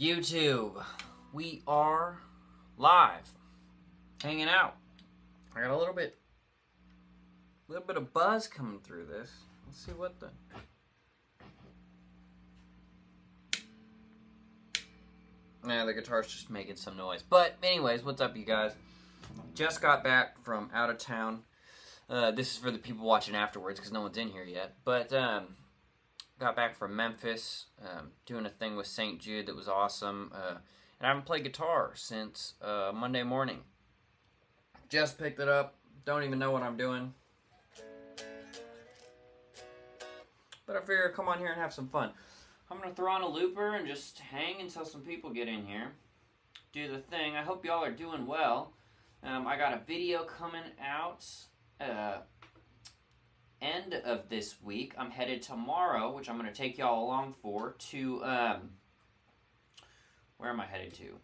YouTube, we are live, hanging out. I got a little bit of buzz coming through this. Let's see what the... Nah, the guitar's just making some noise. But anyways, what's up, you guys? Just got back from out of town. This is for the people watching afterwards because no one's in here yet. But got back from Memphis, doing a thing with St. Jude that was awesome. And I haven't played guitar since Monday morning. Just picked it up. Don't even know what I'm doing. But I figure come on here and have some fun. I'm going to throw on a looper and just hang until some people get in here. Do the thing. I hope y'all are doing well. I got a video coming out end of this week. I'm headed tomorrow, which I'm going to take y'all along for, to, where am I headed to?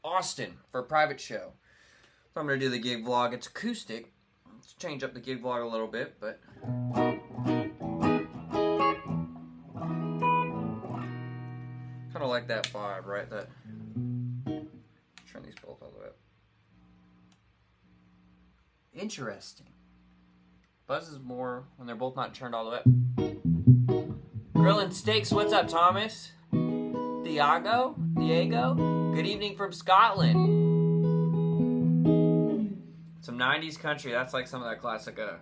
Austin, for a private show. So I'm going to do the gig vlog. It's acoustic. Let's change up the gig vlog a little bit, but... kind of like that vibe, right? That... turn these both all the way up. Interesting. Buzz is more when they're both not turned all the way up. Grilling steaks, what's up, Thomas? Diego? Good evening from Scotland. Some 90s country, that's like some of that classic, that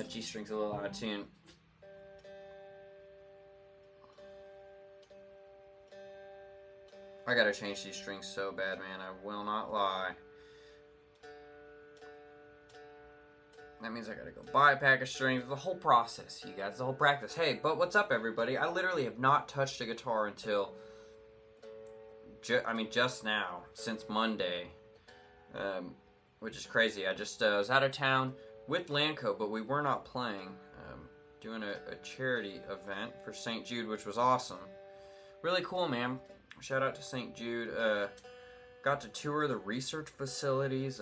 G-string's a little out of tune. I gotta change these strings so bad, man. I will not lie. That means I gotta go buy a pack of strings. The whole process, you guys. The whole practice. Hey, but what's up, everybody? I literally have not touched a guitar until... just now. Since Monday. Which is crazy. I just was out of town with Lanco, but we were not playing. Doing a charity event for St. Jude, which was awesome. Really cool, man. Shout out to St. Jude. Got to tour the research facilities.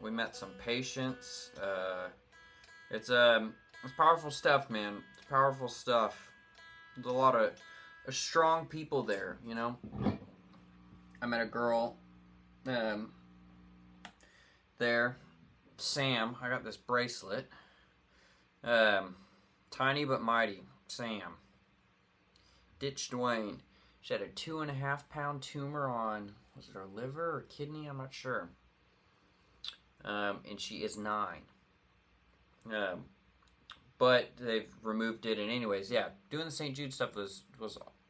We met some patients. It's powerful stuff, man. It's powerful stuff. There's a lot of strong people there, you know. I met a girl there, Sam. I got this bracelet. Tiny but mighty, Sam. Ditch Dwayne. She had a 2.5-pound tumor on, was it her liver or kidney? I'm not sure. And she is 9. But they've removed it. And anyways, yeah, doing the St. Jude stuff was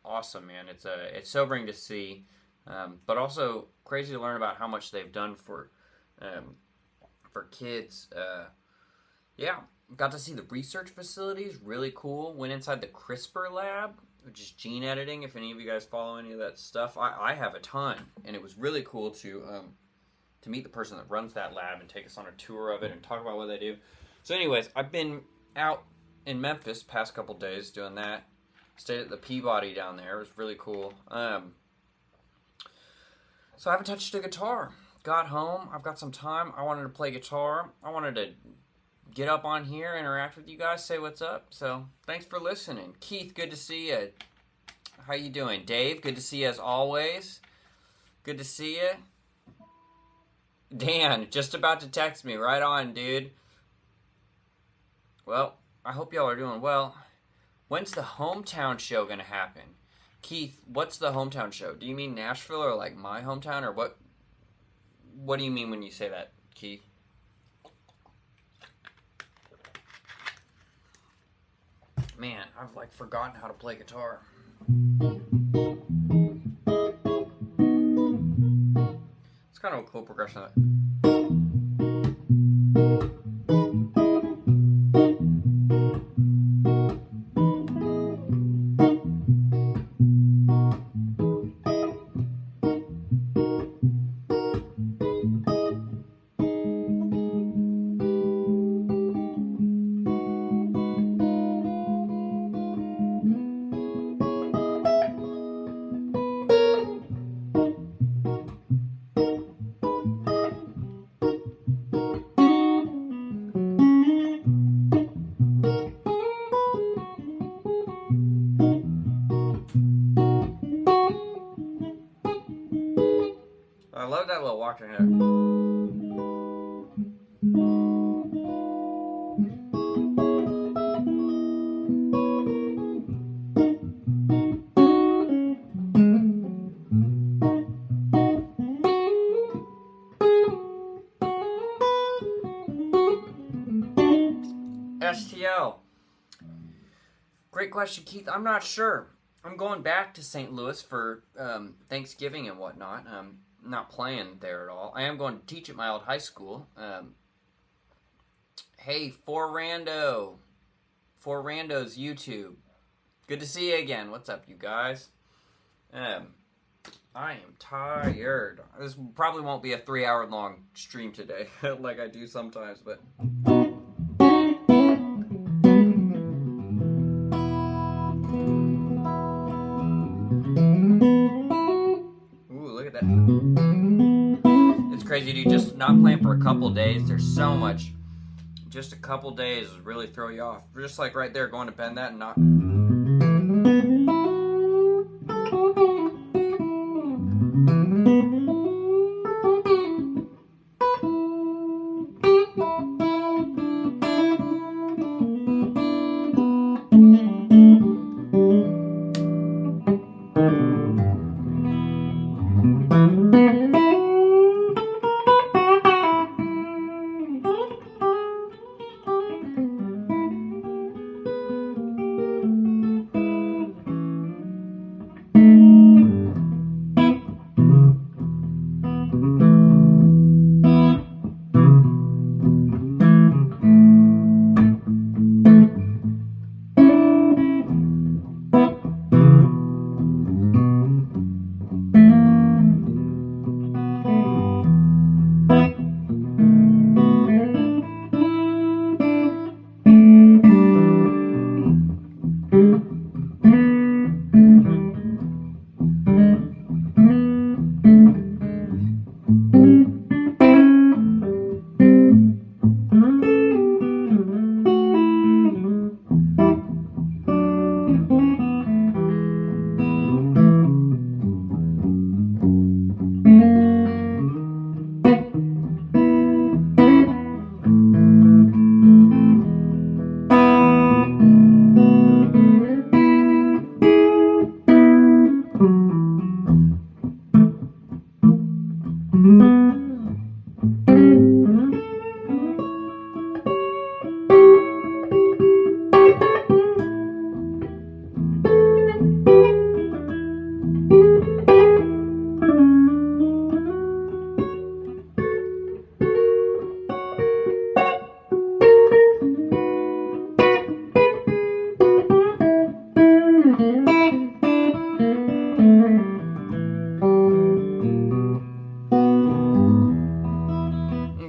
awesome, man. It's sobering to see, but also crazy to learn about how much they've done for kids. Yeah, got to see the research facilities. Really cool. Went inside the CRISPR lab, which is gene editing. If any of you guys follow any of that stuff, I have a ton, and it was really cool to meet the person that runs that lab and take us on a tour of it and talk about what they do. So anyways, I've been out in Memphis past couple days doing that. Stayed at the Peabody down there. It was really cool. So I haven't touched a guitar. Got home. I've got some time. I wanted to play guitar. I wanted to get up on here, interact with you guys, say what's up. So thanks for listening. Keith, good to see you. How you doing? Dave, good to see you as always. Good to see you. Dan, just about to text me. Right on, dude. Well, I hope y'all are doing well. When's the hometown show gonna happen? Keith, what's the hometown show? Do you mean Nashville or like my hometown, or what? What do you mean when you say that, Keith? Man, I've like forgotten how to play guitar. It's kind of a cool progression. parallel walking it. STL. Great question, Keith. I'm not sure. I'm going back to St. Louis for Thanksgiving and whatnot. I'm not playing there at all. I am going to teach at my old high school. Hey, For Rando's YouTube. Good to see you again. What's up, you guys? I am tired. This probably won't be a 3-hour long stream today, like I do sometimes, but... It's crazy, dude. Just not playing for a couple days. There's so much. Just a couple days really throw you off. Just like right there, going to bend that and not.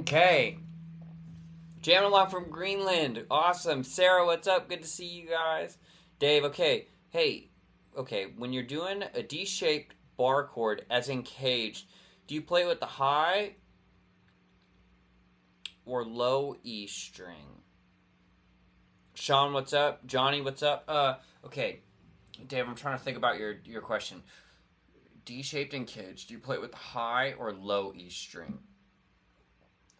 Okay. Jamming along from Greenland. Awesome. Sarah, what's up? Good to see you guys. Dave, okay. Hey, okay. When you're doing a D-shaped bar chord, as in caged, do you play with the high or low E string? Sean, what's up? Johnny, what's up? Okay. Dave, I'm trying to think about your question. D-shaped and caged, do you play it with the high or low E string?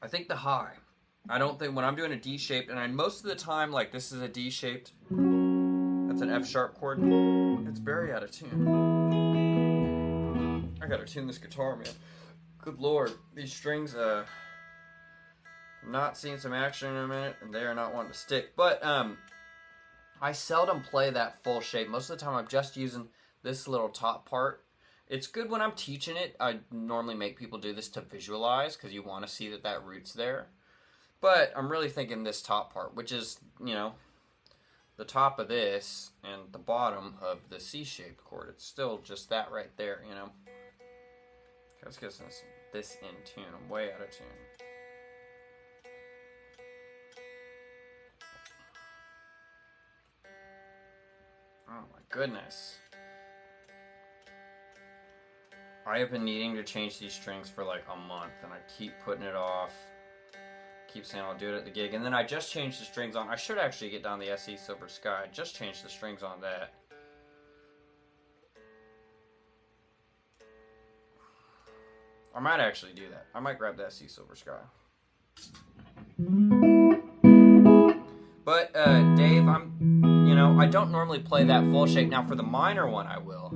I think the high. I don't think when I'm doing a D-shaped, and most of the time, like this is a D-shaped, that's an F-sharp chord, it's very out of tune. I gotta tune this guitar, man. Good lord. These strings, I'm not seeing some action in a minute, and they are not wanting to stick. But, I seldom play that full shape. Most of the time, I'm just using this little top part. It's good when I'm teaching it. I normally make people do this to visualize because you want to see that root's there. But I'm really thinking this top part, which is, you know, the top of this and the bottom of the C-shaped chord. It's still just that right there, you know. Let's get this in tune. I'm way out of tune. Oh my goodness. I have been needing to change these strings for like a month, and I keep putting it off. Keep saying I'll do it at the gig, and then I just changed the strings on. I should actually get down the SE Silver Sky. I just changed the strings on that. I might actually do that. I might grab that C Silver Sky. But, Dave, I don't normally play that full shape. Now, for the minor one, I will.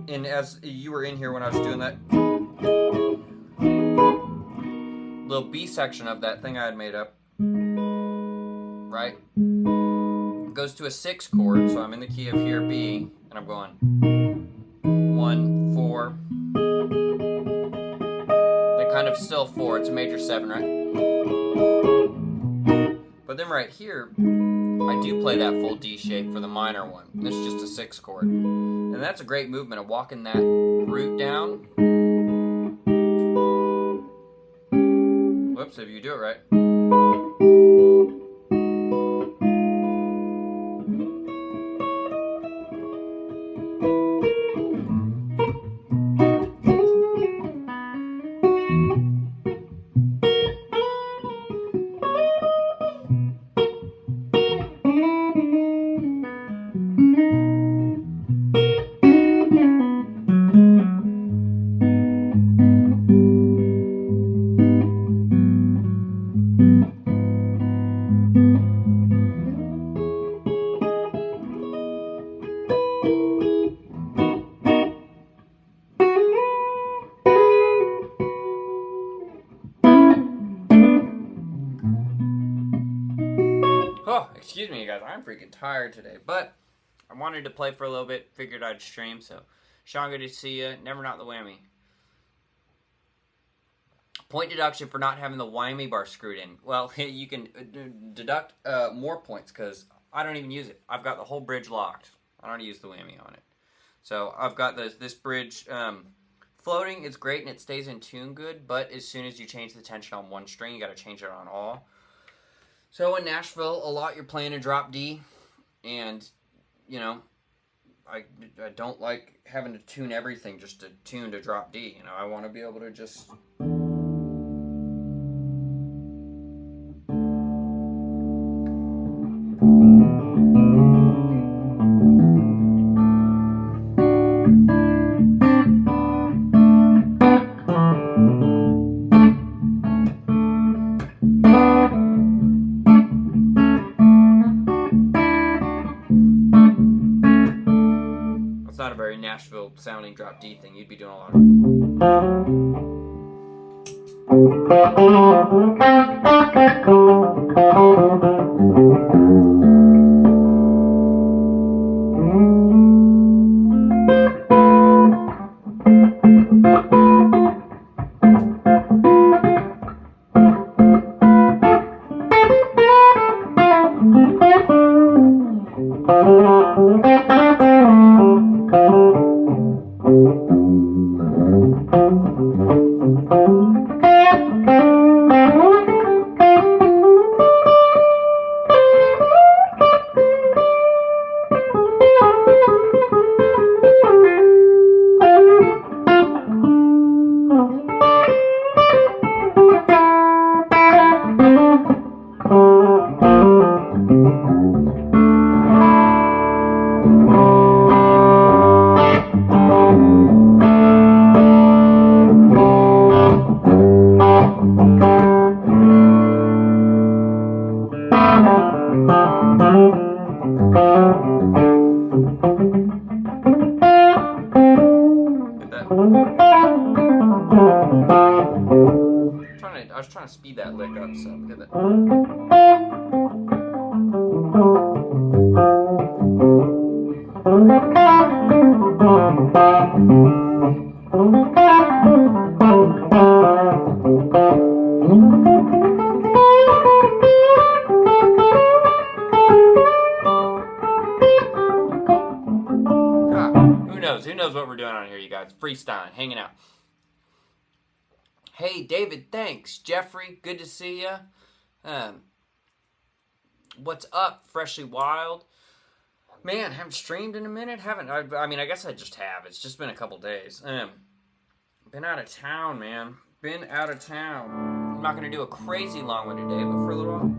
And as you were in here when I was doing that little B section of that thing I had made up, right? It goes to a 6 chord, so I'm in the key of here, B, and I'm going 1, 4. Then kind of still 4. It's a major 7, right? But then right here, I do play that full D shape for the minor one. This is just a 6 chord. And that's a great movement of walking that root down. Whoops, if you do it right. Oh, excuse me, you guys. I'm freaking tired today. But I wanted to play for a little bit. Figured I'd stream. So, Sean, good to see you. Never not the whammy. Point deduction for not having the whammy bar screwed in. Well, you can deduct more points because I don't even use it. I've got the whole bridge locked. I don't use the whammy on it. So, I've got this bridge floating. It's great and it stays in tune good. But as soon as you change the tension on one string, you got to change it on all. So in Nashville, a lot you're playing a drop D, and, I don't like having to tune everything just to tune to drop D. I want to be able to just... Not a very Nashville sounding drop D thing. You'd be doing a lot of... I was trying to speed that lick up, so look at that. Who knows what we're doing on here, you guys? Freestyling, hanging out. Hey, David, thanks. Jeffrey, good to see you. What's up, Freshly Wild? Man, haven't streamed in a minute. I mean, I guess I just have. It's just been a couple days. Been out of town, man. Been out of town. I'm not going to do a crazy long one today, but for a little while.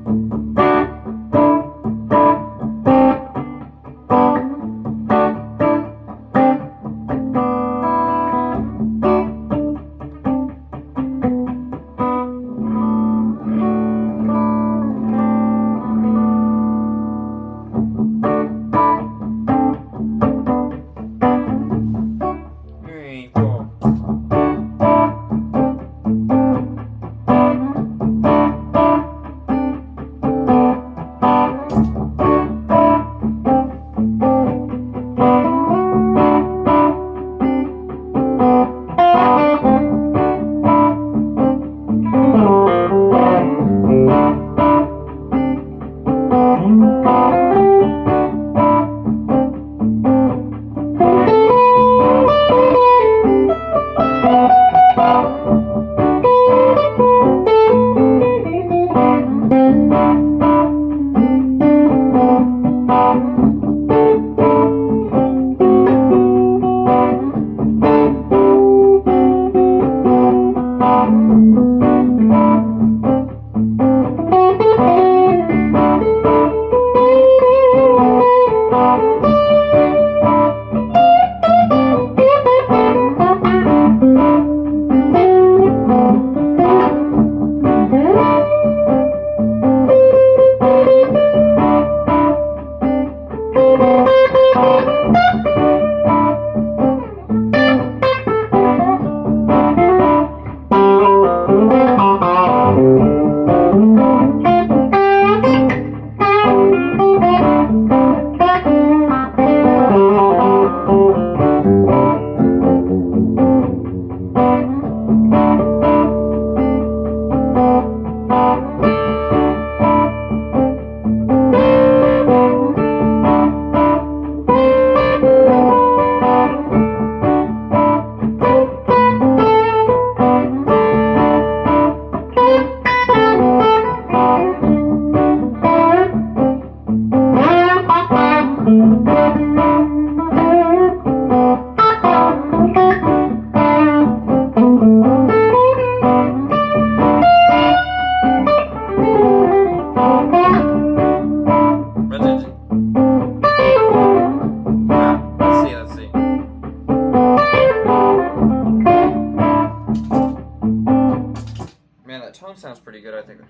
tone sounds pretty good, I think.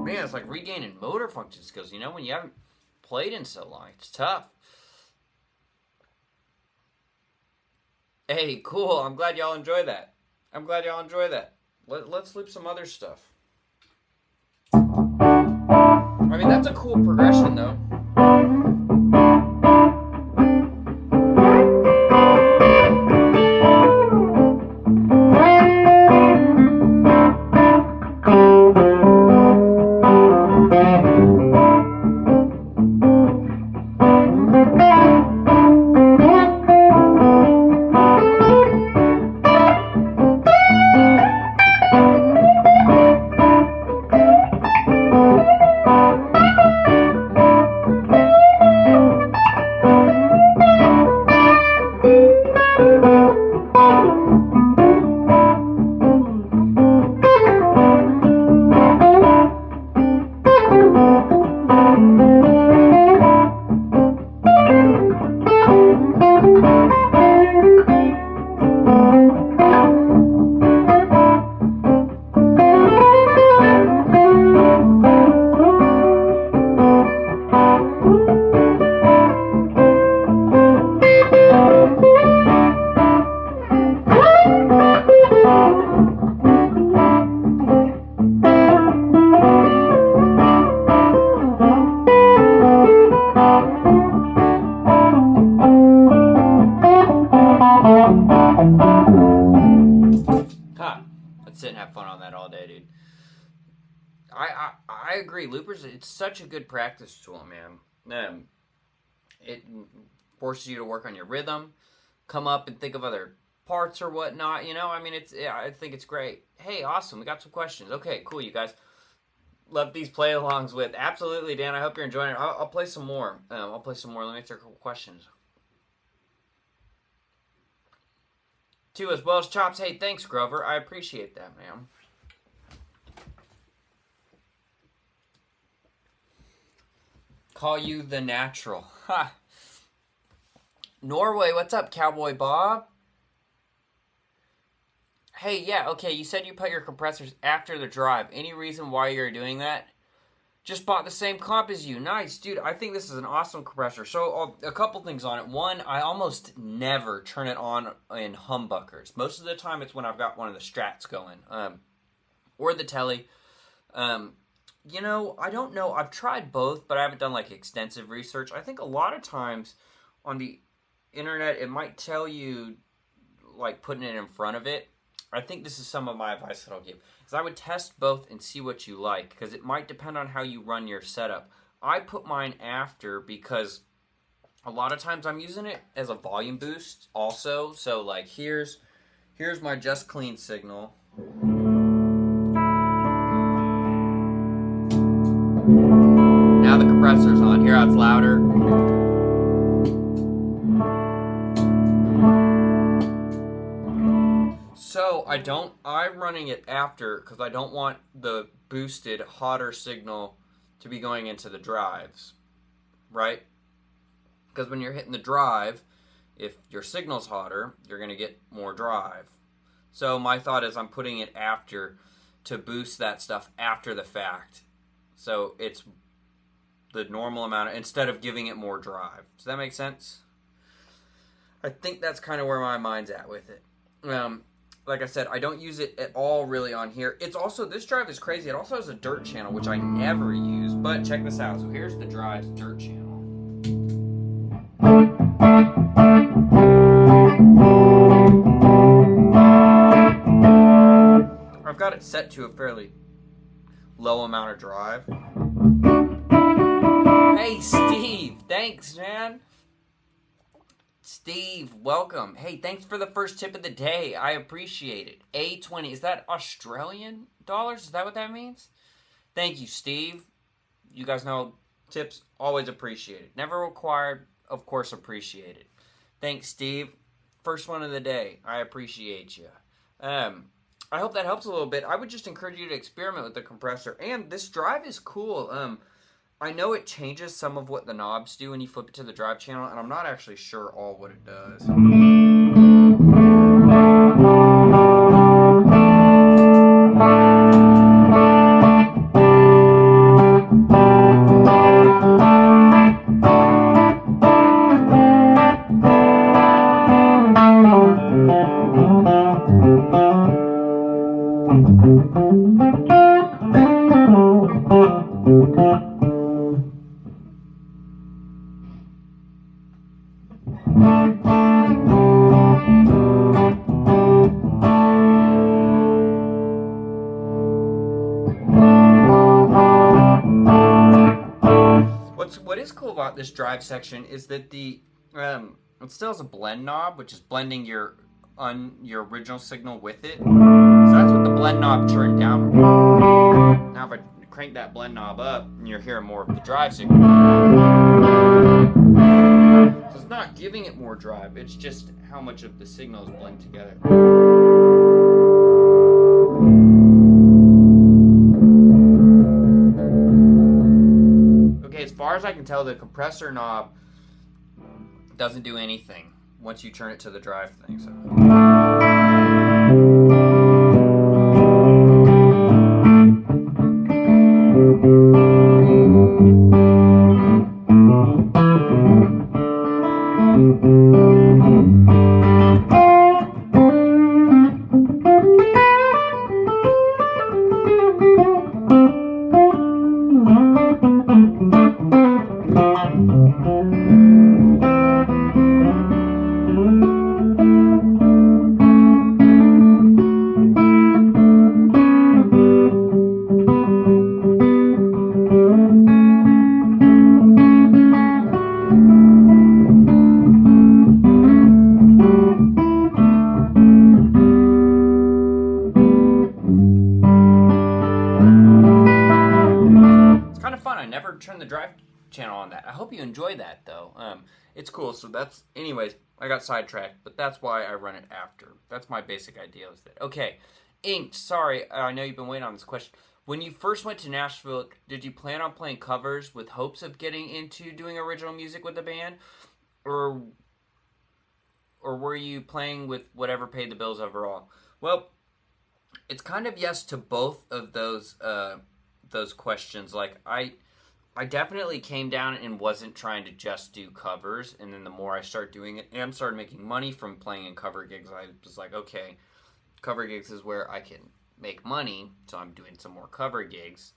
Man, it's like regaining motor function skills, you know, when you haven't played in so long. It's tough. Hey, cool. I'm glad y'all enjoy that. Let's loop some other stuff. I mean, that's a cool progression, though. Sit and have fun on that all day, dude. I agree. Loopers, it's such a good practice tool, man. It forces you to work on your rhythm, come up and think of other parts or whatnot. You know, I mean, I think it's great. Hey, awesome. We got some questions. Okay, cool, you guys. Love these play-alongs with. Absolutely, Dan. I hope you're enjoying it. I'll play some more. Let me answer a couple questions. Too, as well as Chops. Hey, thanks, Grover. I appreciate that, man. Call you the natural. Ha. Norway, what's up, Cowboy Bob? Hey, yeah, okay, you said you put your compressors after the drive. Any reason why you're doing that? Just bought the same comp as you. Nice, dude. I think this is an awesome compressor. So, a couple things on it. One, I almost never turn it on in humbuckers. Most of the time, it's when I've got one of the Strats going. Or the Telly. You know, I don't know. I've tried both, but I haven't done, like, extensive research. I think a lot of times on the internet, it might tell you, like, putting it in front of it. I think this is some of my advice that I'll give. Is I would test both and see what you like, because it might depend on how you run your setup. I put mine after because a lot of times I'm using it as a volume boost also. So, like, here's my Just Clean signal. Now the compressor's on. Hear how it's louder. So I'm running it after because I don't want the boosted, hotter signal to be going into the drives, right? Because when you're hitting the drive, if your signal's hotter, you're going to get more drive. So my thought is I'm putting it after to boost that stuff after the fact. So it's the normal amount, instead of giving it more drive. Does that make sense? I think that's kind of where my mind's at with it. Like I said, I don't use it at all really on here. It's also, this drive is crazy. It also has a dirt channel, which I never use. But check this out. So here's the drive's dirt channel. I've got it set to a fairly low amount of drive. Hey, Steve. Thanks, man. Steve, welcome. Hey, thanks for the first tip of the day. I appreciate it. A20, is that Australian dollars? Is that what that means? Thank you, Steve. You guys know tips, always appreciated. Never required, of course appreciated. Thanks, Steve. First one of the day. I appreciate you. I hope that helps a little bit. I would just encourage you to experiment with the compressor. And this drive is cool. I know it changes some of what the knobs do when you flip it to the drive channel, and I'm not actually sure all what it does. What is cool about this drive section is that it still has a blend knob, which is blending your original signal with it. So that's what the blend knob turned down. Now if I crank that blend knob up, and you're hearing more of the drive signal. So it's not giving it more drive, it's just how much of the signals blend together. Okay, as far as I can tell, the compressor knob doesn't do anything once you turn it to the drive thing. So. Turn the drive channel on that. I hope you enjoy that though. It's cool. So that's, anyways, I got sidetracked, but that's why I run it after. That's my basic idea is that. Okay, Inked, sorry, I know you've been waiting on this question. When you first went to Nashville, did you plan on playing covers with hopes of getting into doing original music with the band? Or were you playing with whatever paid the bills overall? Well, it's kind of yes to both of those questions. Like, I definitely came down and wasn't trying to just do covers, and then the more I started doing it and started making money from playing in cover gigs, I was like, okay, cover gigs is where I can make money, so I'm doing some more cover gigs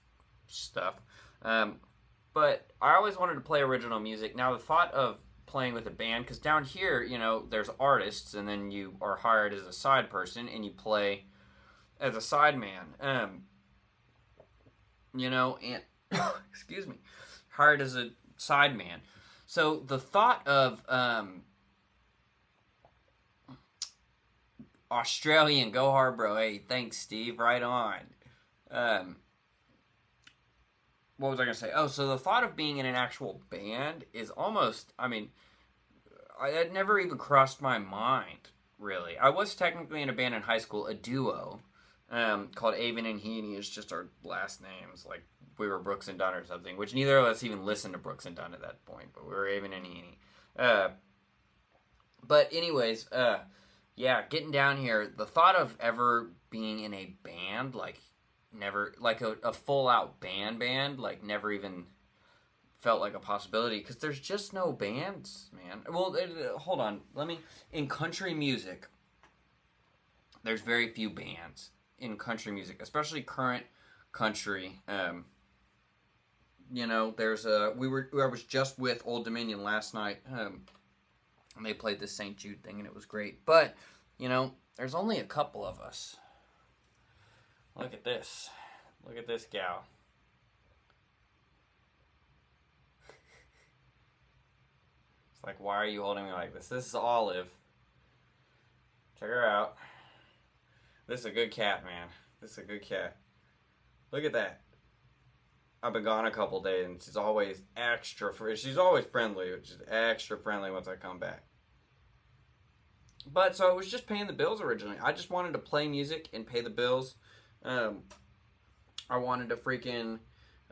stuff. But I always wanted to play original music. Now the thought of playing with a band, because down here, you know, there's artists, and then you are hired as a side person, and you play as a side man. You know, and excuse me, hired as a side man. So the thought of Australian, go hard, bro. Hey, thanks, Steve. Right on. What was I gonna say? Oh, so the thought of being in an actual band is almost, I mean, it never even crossed my mind, really. I was technically in a band in high school, a duo, called Avon and Heaney. Is just our last names, like we were Brooks and Dunn or something, which neither of us even listened to Brooks and Dunn at that point, but we were Avon and Heaney. But anyways, yeah, getting down here, the thought of ever being in a band, like, never, like a full-out band, like, never even felt like a possibility, because there's just no bands, man. Well, hold on, in country music, there's very few bands in country music, especially current country. You know, I was just with Old Dominion last night, and they played the St. Jude thing, and it was great. But, you know, there's only a couple of us. Look at this. Look at this gal. It's like, why are you holding me like this? This is Olive. Check her out. This is a good cat, man. This is a good cat. Look at that. I've been gone a couple days, and she's always she's always friendly, which is extra friendly once I come back. But, so I was just paying the bills originally. I just wanted to play music and pay the bills. I wanted to freaking,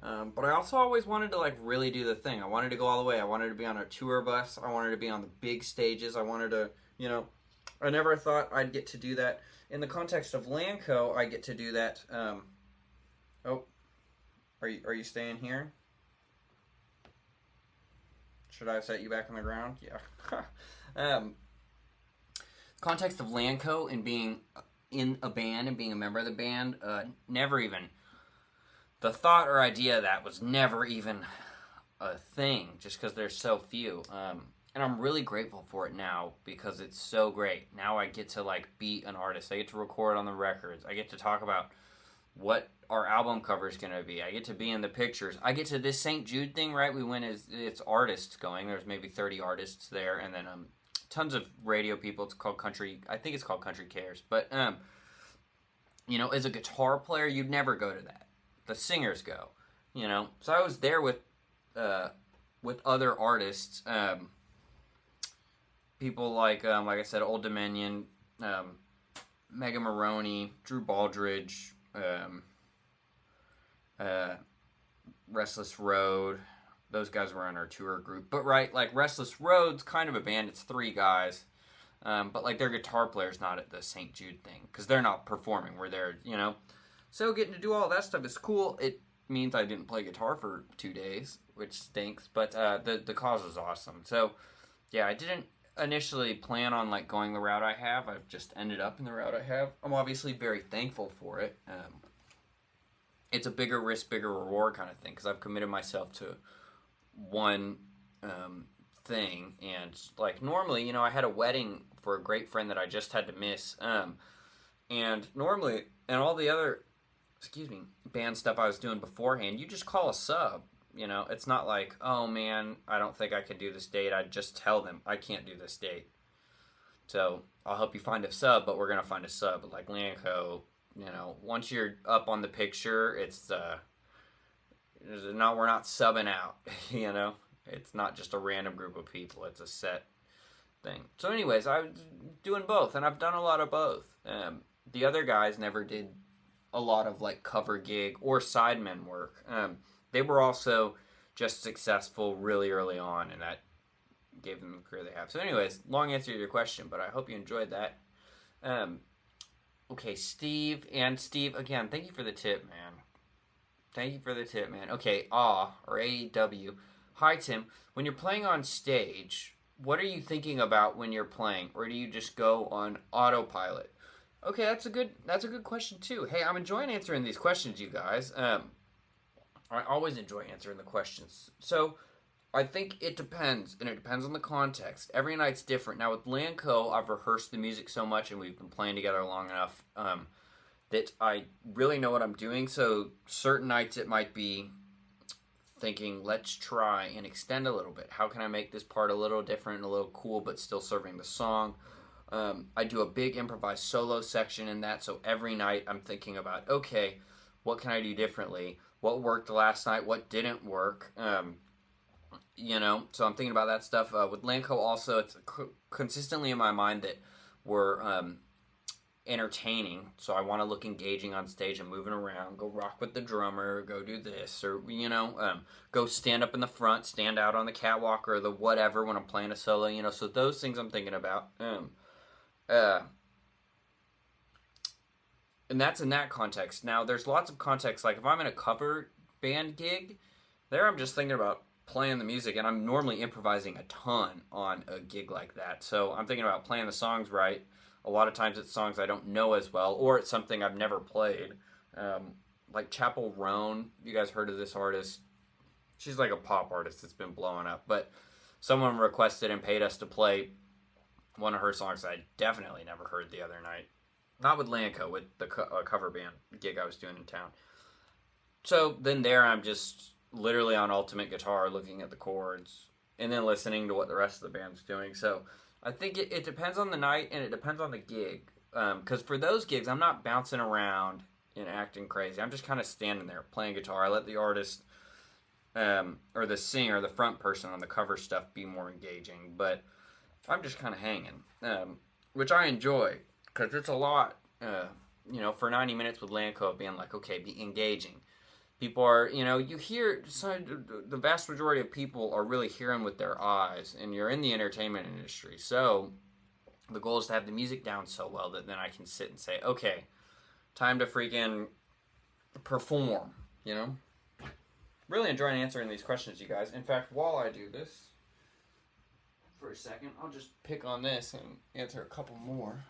but I also always wanted to, like, really do the thing. I wanted to go all the way. I wanted to be on a tour bus. I wanted to be on the big stages. I wanted to, you know, I never thought I'd get to do that. In the context of Lanco, I get to do that. Oh, are you staying here? Should I set you back on the ground? Yeah. Context of Lanco and being in a band and being a member of the band, never even, the thought or idea of that was never even a thing, just because there's so few. And And I'm really grateful for it now because it's so great. Now I get to like be an artist. I get to record on the records. I get to talk about what our album cover is going to be. I get to be in the pictures. I get to this St. Jude thing, right? We went as it's artists going. There's maybe 30 artists there, and then tons of radio people. It's called Country. I think it's called Country Cares. But you know, as a guitar player, you'd never go to that. The singers go. You know, so I was there with other artists. People like I said, Old Dominion, Mega Maroney, Drew Baldridge, Restless Road. Those guys were in our tour group. But right, like Restless Road's kind of a band. It's 3 guys. But like their guitar player's not at the St. Jude thing because they're not performing. We're there, you know. So getting to do all that stuff is cool. It means I didn't play guitar for 2 days, which stinks. But the cause is awesome. So yeah, I didn't initially plan on like going the route I have. I've just ended up in the route I have. I'm obviously very thankful for it. It's a bigger risk, bigger reward kind of thing because I've committed myself to one thing. And like normally, you know, I had a wedding for a great friend that I just had to miss. And normally, and all the other, band stuff I was doing beforehand, you just call a sub. You know, it's not like, oh man, I don't think I can do this date. I just tell them I can't do this date. So I'll help you find a sub, but we're gonna find a sub. Like Lanco, you know, once you're up on the picture, it's we're not subbing out. You know, it's not just a random group of people. It's a set thing. So, anyways, I was doing both, and I've done a lot of both. The other guys never did a lot of like cover gig or sidemen work. They were also just successful really early on, and that gave them the career they have. So anyways, long answer to your question, but I hope you enjoyed that. Okay, Steve, again, thank you for the tip, man. Thank you for the tip, man. Okay, or AEW. Hi, Tim. When you're playing on stage, what are you thinking about when you're playing, or do you just go on autopilot? Okay, that's a good question, too. Hey, I'm enjoying answering these questions, you guys. I always enjoy answering the questions. So, I think it depends, and it depends on the context. Every night's different. Now, with Lanco, I've rehearsed the music so much, and we've been playing together long enough that I really know what I'm doing. So, certain nights it might be thinking, let's try and extend a little bit. How can I make this part a little different, a little cool, but still serving the song? I do a big improvised solo section in that, so every night I'm thinking about, okay, what can I do differently? What worked last night? What didn't work? You know, so I'm thinking about that stuff. With Lanco also, it's consistently in my mind that we're entertaining. So I want to look engaging on stage and moving around. Go rock with the drummer. Go do this. Or, you know, go stand up in the front, stand out on the catwalk or the whatever when I'm playing a solo. You know, so those things I'm thinking about. And that's in that context. Now, there's lots of context. Like, if I'm in a cover band gig, there I'm just thinking about playing the music, and I'm normally improvising a ton on a gig like that. So I'm thinking about playing the songs right. A lot of times it's songs I don't know as well, or it's something I've never played. Like Chapel Roan. You guys heard of this artist? She's like a pop artist that's been blowing up. But someone requested and paid us to play one of her songs that I definitely never heard the other night. Not with Lanco, with the cover band gig I was doing in town. So then there I'm just literally on ultimate guitar looking at the chords and then listening to what the rest of the band's doing. So I think it depends on the night and it depends on the gig. Because for those gigs, I'm not bouncing around and acting crazy. I'm just kind of standing there playing guitar. I let the artist or the singer, the front person on the cover stuff be more engaging. But I'm just kind of hanging, which I enjoy. Because it's a lot, you know, for 90 minutes with Lanco being like, okay, be engaging. People are, you know, you hear, so the vast majority of people are really hearing with their eyes, and you're in the entertainment industry. So the goal is to have the music down so well that then I can sit and say, okay, time to freaking perform, you know? Really enjoying answering these questions, you guys. In fact, while I do this, for a second, I'll just pick on this and answer a couple more.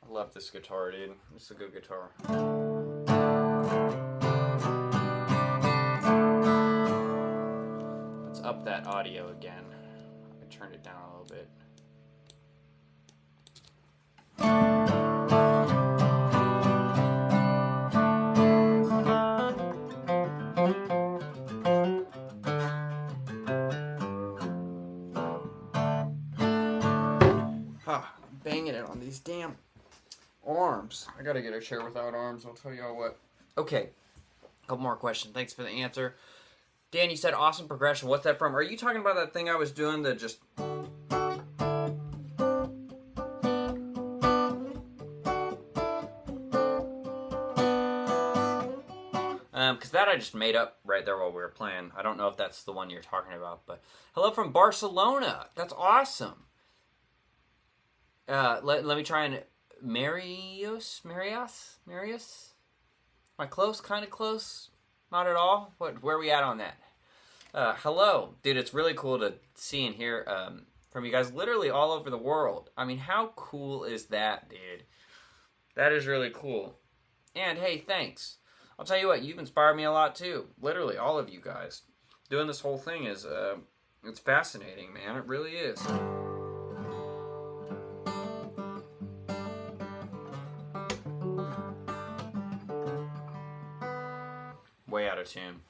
I love this guitar, dude. It's a good guitar. up that audio again. I turned it down a little bit. Banging it on these damn arms. I gotta get a chair without arms, I'll tell y'all what. Okay, a couple more questions. Thanks for the answer. Dan, you said awesome progression. What's that from? Are you talking about that thing I was doing that just... Because that I just made up right there while we were playing. I don't know if that's the one you're talking about, but... Hello from Barcelona. That's awesome. Let me try and... Marius? Am I close? Kind of close? Not at all? Where are we at on that? Hello. Dude, it's really cool to see and hear from you guys literally all over the world. I mean, how cool is that, dude? That is really cool. And, hey, thanks. I'll tell you what, you've inspired me a lot, too. Literally, all of you guys. Doing this whole thing is, it's fascinating, man. It really is. Way out of tune.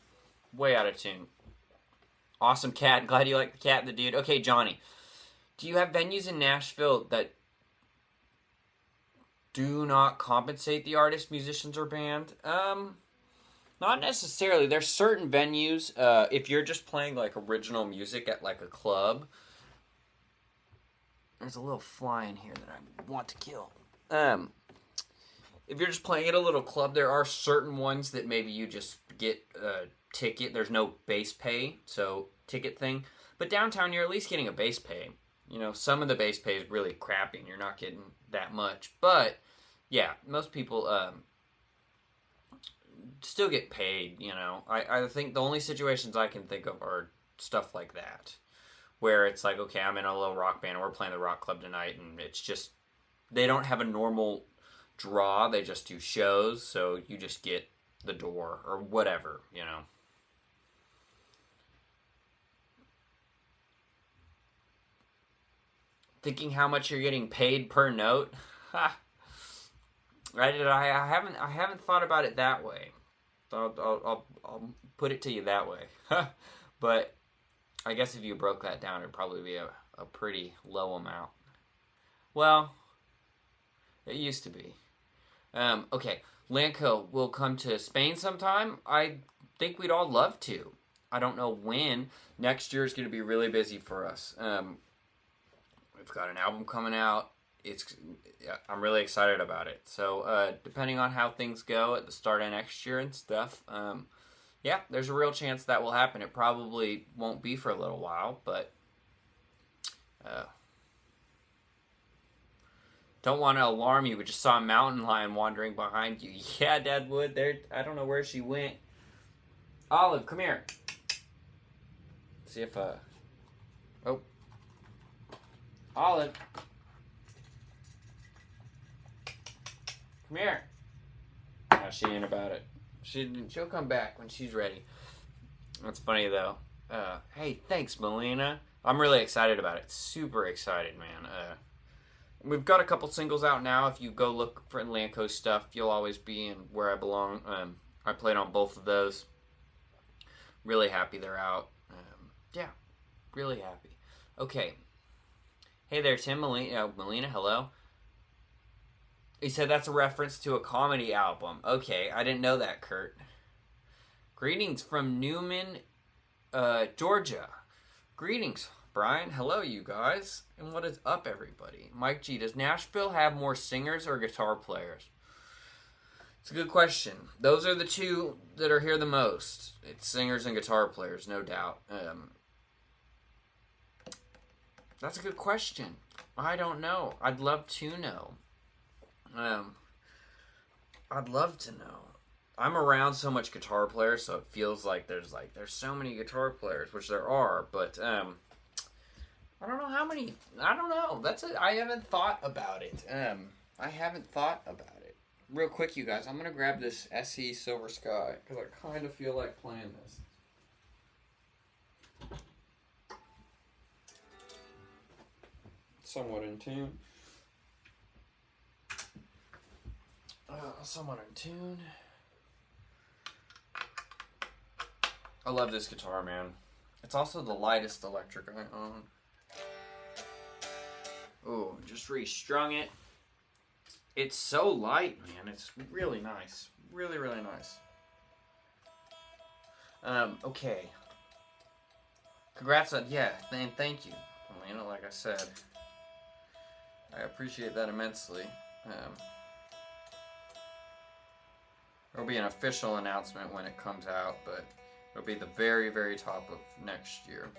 Way out of tune. Awesome cat. Glad you like the cat and the dude. Okay, Johnny. Do you have venues in Nashville that do not compensate the artist, musicians, or band? Not necessarily. There's certain venues, if you're just playing like original music at like a club. There's a little fly in here that I want to kill. If you're just playing at a little club, there are certain ones that maybe you just get a ticket. There's no base pay, so ticket thing. But downtown, you're at least getting a base pay. You know, some of the base pay is really crappy, and you're not getting that much. But, yeah, most people still get paid, you know. I think the only situations I can think of are stuff like that, where it's like, okay, I'm in a little rock band, and we're playing the rock club tonight, and it's just, they don't have a normal draw, they just do shows, so you just get the door or whatever, you know. Thinking how much you're getting paid per note? Ha. I haven't thought about it that way. I'll put it to you that way. But I guess if you broke that down, it'd probably be a pretty low amount. Well, it used to be. Okay, Lanco will come to Spain sometime. I think we'd all love to. I don't know when. Next year is going to be really busy for us. We've got an album coming out. I'm really excited about it. So, depending on how things go at the start of next year and stuff, yeah, there's a real chance that will happen. It probably won't be for a little while, but don't want to alarm you, but just saw a mountain lion wandering behind you. Yeah, Deadwood, there. I don't know where she went. Olive, come here. See if oh, Olive. Come here. No, she ain't about it. She'll come back when she's ready. That's funny, though. Hey, thanks, Melina. I'm really excited about it. Super excited, man. We've got a couple singles out now. If you go look for Lanco's stuff, you'll always be in Where I Belong. I played on both of those. Really happy they're out. Yeah, really happy. Okay. Hey there, Tim. Melina, hello. He said that's a reference to a comedy album. Okay, I didn't know that, Kurt. Greetings from Newman, Georgia. Greetings, Brian. Hello, you guys. And what is up, everybody? Mike G, does Nashville have more singers or guitar players? It's a good question. Those are the two that are here the most. It's singers and guitar players, no doubt. That's a good question. I don't know. I'd love to know. I'd love to know. I'm around so much guitar players, so it feels like there's so many guitar players, which there are, but I don't know how many. I don't know. That's it. I haven't thought about it. I haven't thought about it. Real quick, you guys, I'm gonna grab this SE Silver Sky because I kind of feel like playing this. somewhat in tune. Somewhat in tune. I love this guitar, man. It's also the lightest electric I own. Oh, just restrung it. It's so light, man. It's really nice. Really, really nice. Okay. Congrats on, yeah, and thank you, Elena, like I said. I appreciate that immensely. There'll be an official announcement when it comes out, but it'll be the very, very top of next year.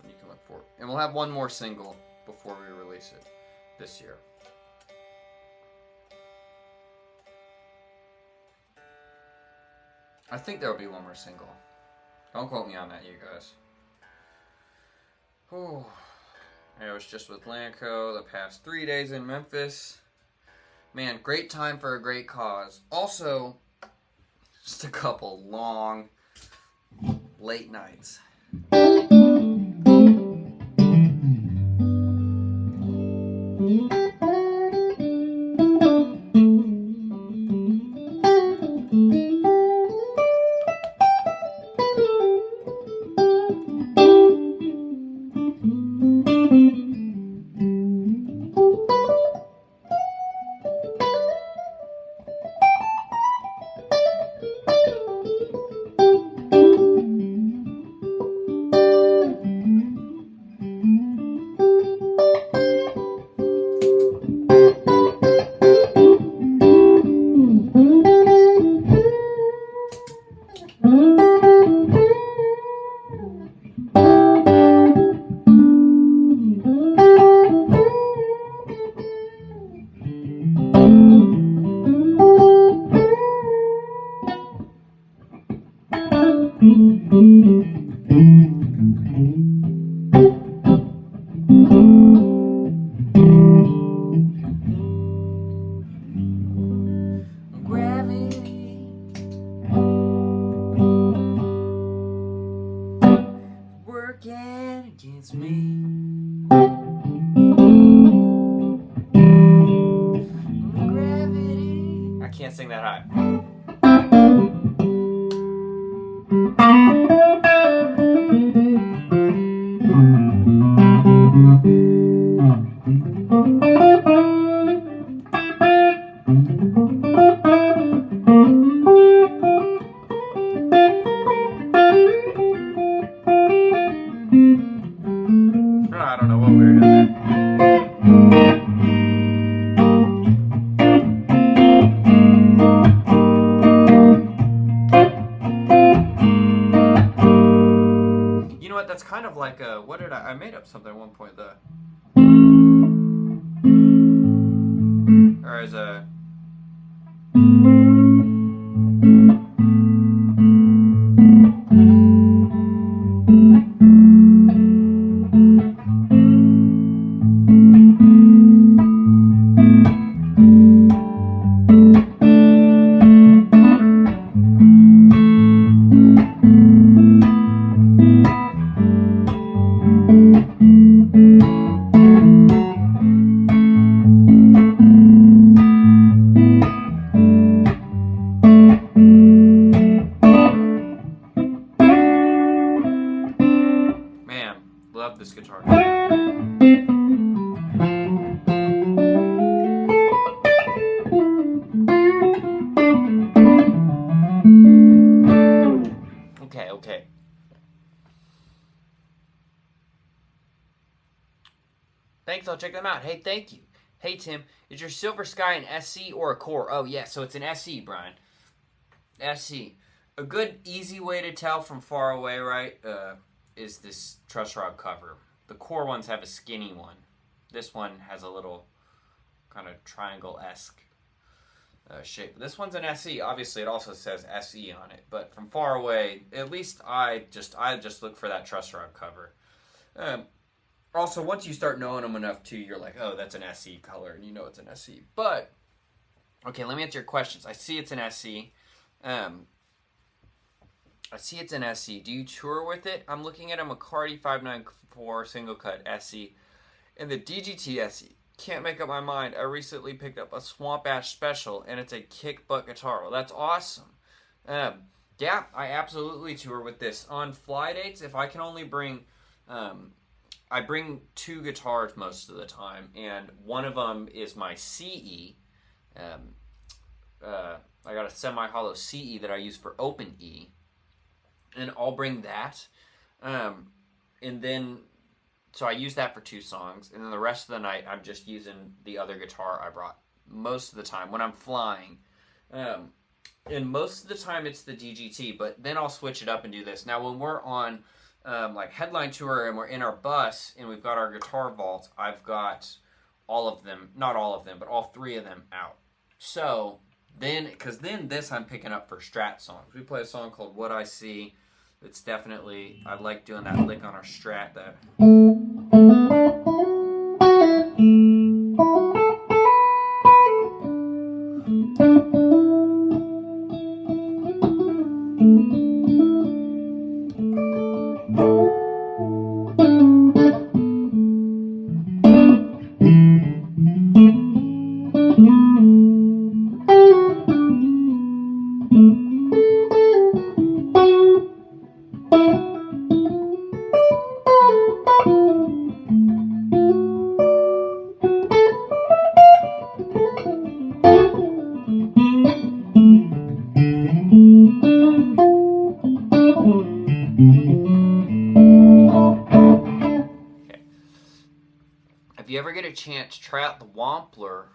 And you can look for it. And we'll have one more single before we release it this year. I think there'll be one more single. Don't quote me on that, you guys. Whew. I was just with Lanco the past 3 days in Memphis. Man, great time for a great cause. Also, just a couple long, late nights. Working against me. Gravity. I can't sing that high. I don't know what we were doing there. You know what? That's kind of like a. What did I made up something at one point. Or as a. Man, love this guitar. Okay. Thanks, I'll check them out. Hey, thank you. Hey, Tim, is your Silver Sky an SC or a Core? Oh, yeah, so it's an SE, Brian. SE. A good, easy way to tell from far away, right, is this truss rod cover. The Core ones have a skinny one. This one has a little kind of triangle-esque shape. This one's an SE. Obviously, it also says SE on it, but from far away, at least I just look for that truss rod cover. Also, once you start knowing them enough, too, you're like, oh, that's an SE color, and you know it's an SE. But, okay, let me answer your questions. I see it's an SE. I see it's an SE. Do you tour with it? I'm looking at a McCarty 594 single cut SE. And the DGTS, can't make up my mind. I recently picked up a Swamp Ash Special, and it's a kick butt guitar. Well, that's awesome. Yeah, I absolutely tour with this. On fly dates, if I can only bring, I bring 2 guitars most of the time, and one of them is my CE. I got a semi-hollow CE that I use for open E, and I'll bring that. And then, so I use that for 2 songs, and then the rest of the night I'm just using the other guitar I brought most of the time when I'm flying. And most of the time it's the DGT, but then I'll switch it up and do this. Now when we're on like headline tour and we're in our bus and we've got our guitar vault, I've got all of them, not all of them, but all 3 of them out. So then, because then this I'm picking up for Strat songs. We play a song called What I See. It's definitely, I like doing that lick on our Strat there. If you ever get a chance, try out the Wampler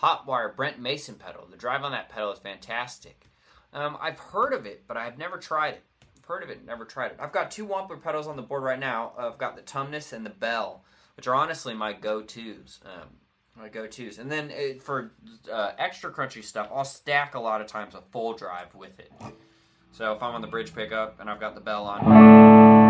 Hotwire Brent Mason pedal. The drive on that pedal is fantastic. I've heard of it, but I've never tried it. I've heard of it, never tried it. I've got 2 Wampler pedals on the board right now. I've got the Tumnus and the Bell, which are honestly my go-tos. And then for extra crunchy stuff, I'll stack a lot of times a full drive with it. So if I'm on the bridge pickup and I've got the Bell on.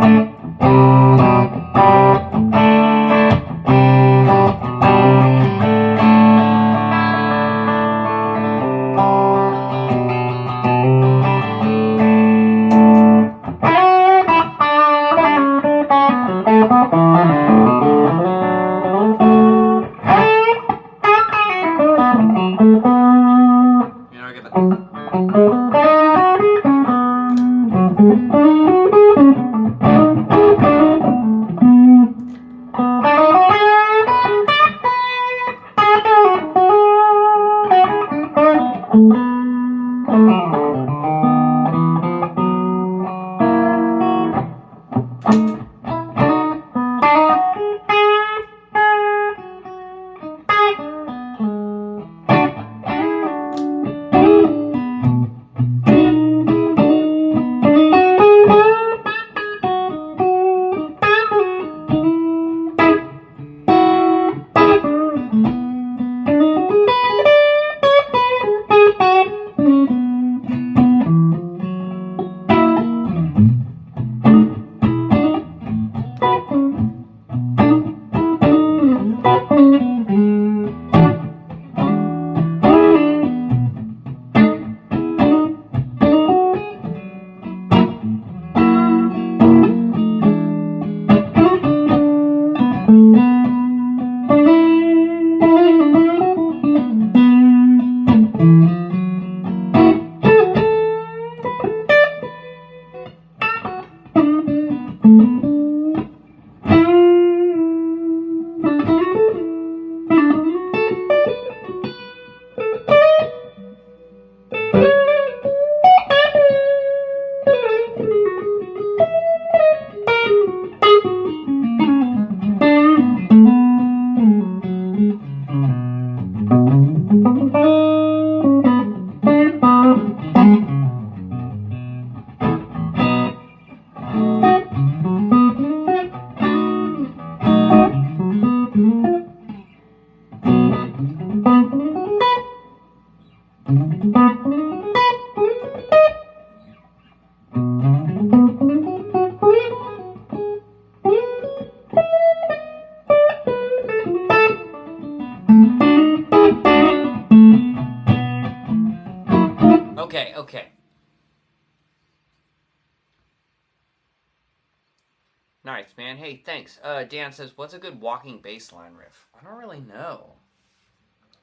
Nice, man. Hey, thanks. Dan says, what's a good walking bass line riff? I don't really know.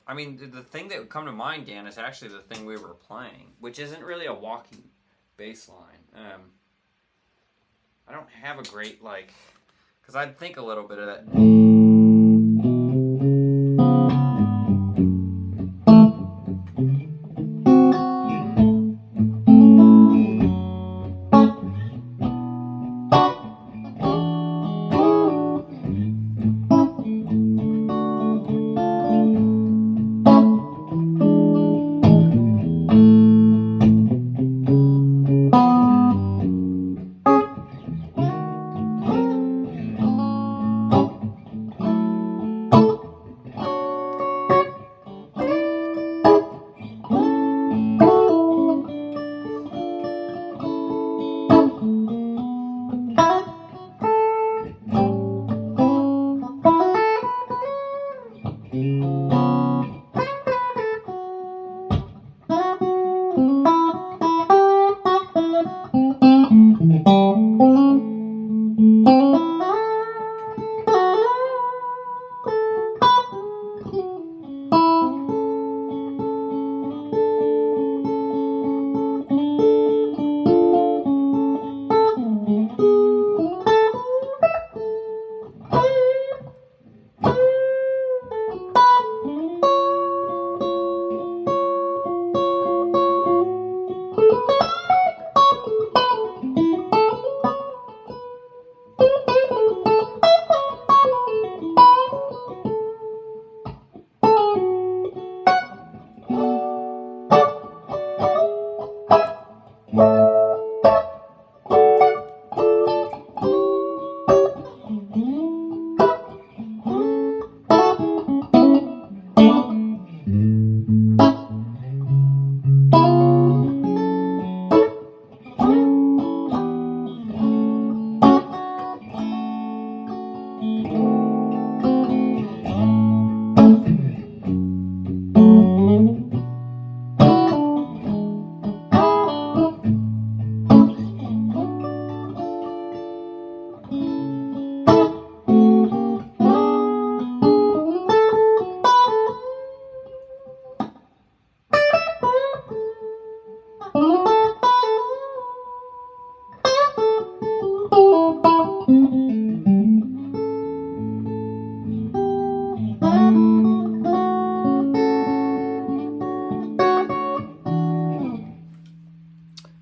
I mean, the thing that would come to mind, Dan, is actually the thing we were playing, which isn't really a walking bass line. I don't have a great, like, because I'd think a little bit of that.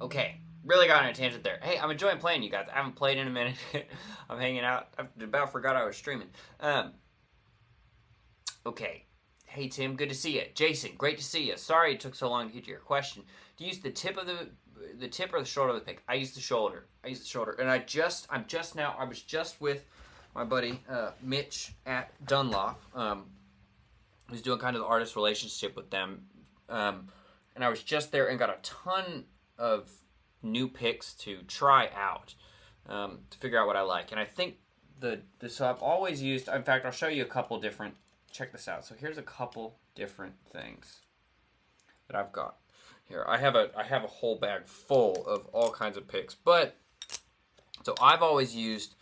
Okay, really got on a tangent there. Hey, I'm enjoying playing, you guys. I haven't played in a minute. I'm hanging out. I about forgot I was streaming. Okay. Hey, Tim, good to see you. Jason, great to see you. Sorry it took so long to get to your question. Do you use the tip of the tip or the shoulder of the pick? I use the shoulder. And I was just with my buddy Mitch at Dunlop, who's doing kind of the artist relationship with them. And I was just there and got a ton of new picks to try out, to figure out what I like. And I think so I've always used, in fact, I'll show you a couple different, check this out. So here's a couple different things that I've got here. I have a whole bag full of all kinds of picks, but so I've always used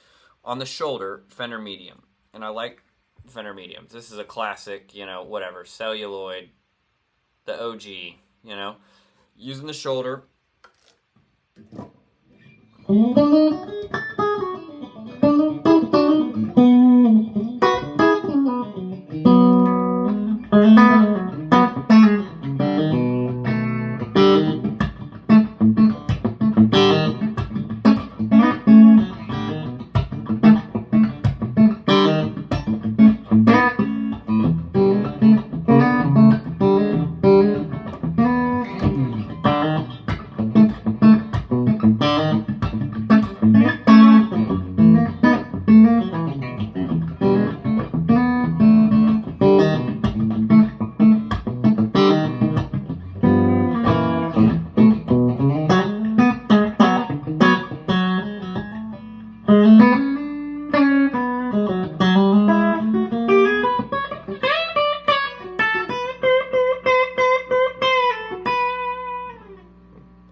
on the shoulder Fender Medium, and I like Fender Mediums. This is a classic, whatever, celluloid, the OG, using the shoulder.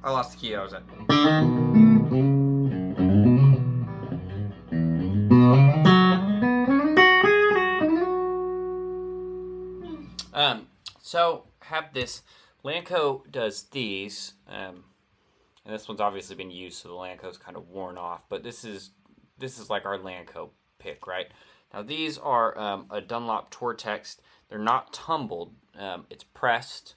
I lost the key I was at. So, have this. Lanco does these, and this one's obviously been used, so the Lanco's kind of worn off. But this is like our Lanco pick, right? Now these are a Dunlop Tortex. They're not tumbled. It's pressed,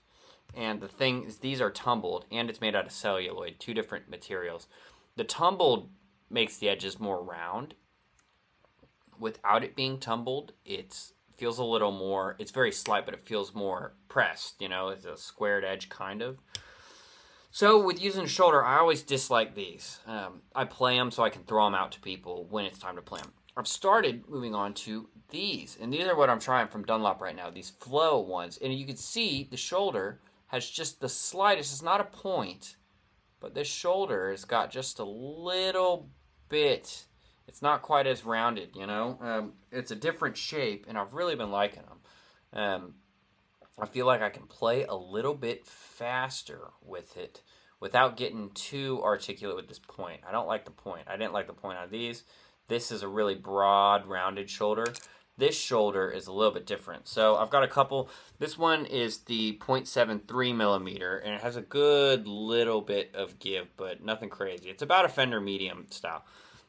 and the thing is, these are tumbled, and it's made out of celluloid, two different materials. The tumbled makes the edges more round. Without it being tumbled, it feels a little more, it's very slight, but it feels more pressed, you know, it's a squared edge kind of. So with using a shoulder, I always dislike these. I play them so I can throw them out to people when it's time to play them. I've started moving on to these, and these are what I'm trying from Dunlop right now, these flow ones. And you can see the shoulder has just the slightest, it's not a point, but this shoulder has got just a little bit. It's not quite as rounded, you know. It's a different shape, and I've really been liking them. I feel like I can play a little bit faster with it without getting too articulate with this point. I don't like the point. I didn't like the point on these. This is a really broad, rounded shoulder. This shoulder is a little bit different. So I've got a couple. This one is the 0.73 millimeter, and it has a good little bit of give, but nothing crazy. It's about a Fender medium style.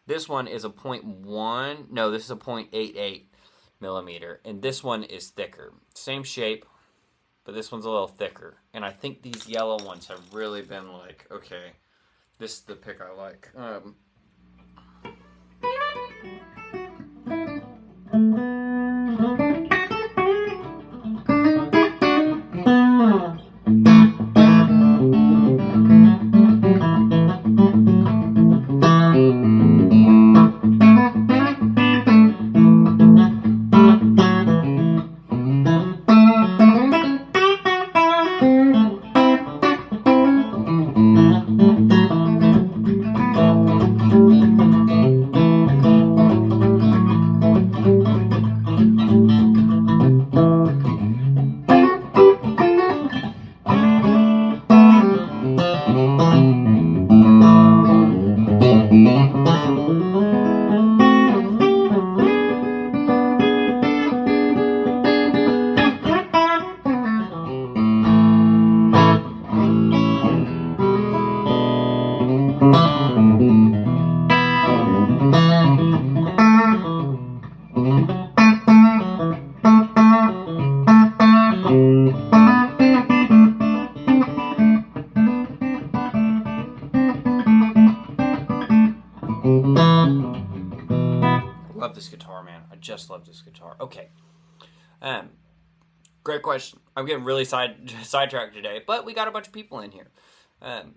This one is a 0.1, no, this is a 0.88 millimeter, and this one is thicker. Same shape, but this one's a little thicker. And I think these yellow ones have really been like, okay, this is the pick I like. Love this guitar, man. I just love this guitar. Okay. Great question. I'm getting really sidetracked today, but we got a bunch of people in here. But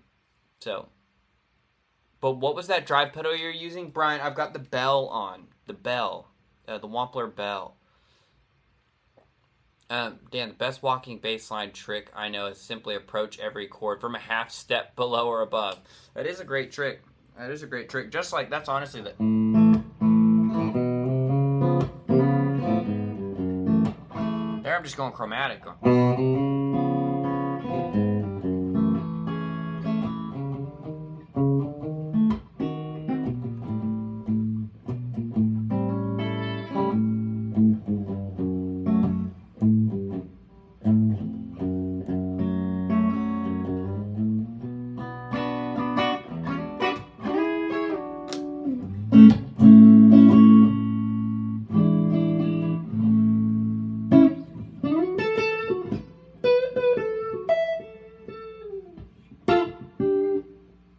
what was that drive pedal you're using? Brian, I've got the bell on. The bell. The Wampler bell. Dan, the best walking bass line trick I know is simply approach every chord from a half step below or above. That is a great trick. That is a great trick. Just like, that's honestly the... There I'm just going chromatic.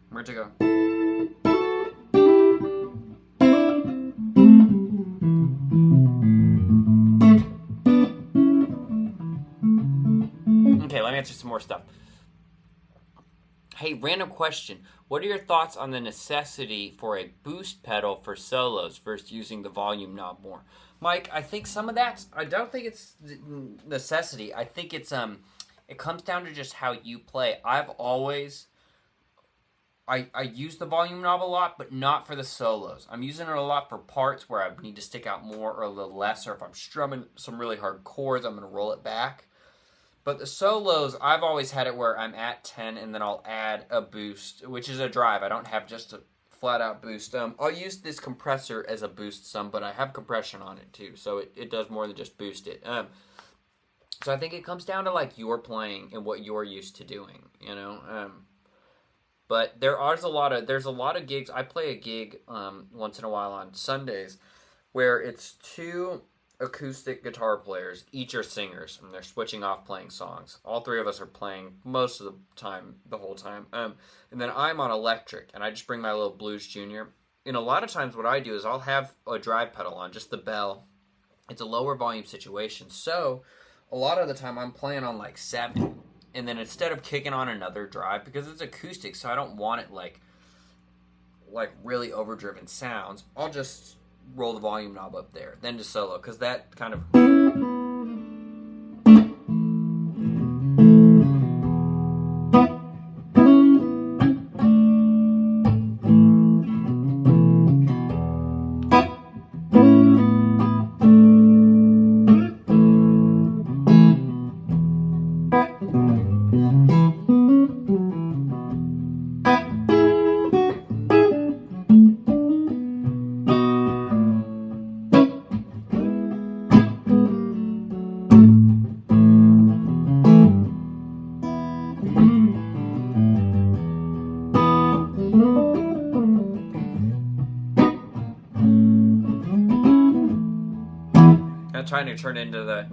Where'd you go? Okay, let me answer some more stuff. Hey, random question. What are your thoughts on the necessity for a boost pedal for solos versus using the volume knob more? Mike, I think some of that, I don't think it's necessity. I think it's it comes down to just how you play. I've always... I use the volume knob a lot, but not for the solos. I'm using it a lot for parts where I need to stick out more or a little less, or if I'm strumming some really hard chords, I'm going to roll it back. But the solos, I've always had it where I'm at 10 and then I'll add a boost, which is a drive. I don't have just a flat-out boost. I'll use this compressor as a boost some, but I have compression on it too, so it does more than just boost it. So I think it comes down to like your playing and what you're used to doing, you know. But there's a lot of gigs. I play a gig once in a while on Sundays where it's two acoustic guitar players. Each are singers, and they're switching off playing songs. All three of us are playing most of the time, the whole time. And then I'm on electric, and I just bring my little Blues Junior. And a lot of times what I do is I'll have a drive pedal on, just the bell. It's a lower volume situation. So a lot of the time I'm playing on like 7. And then instead of kicking on another drive, because it's acoustic, so I don't want it like really overdriven sounds, I'll just roll the volume knob up there, then just solo, because that kind of... I'm trying to turn into the...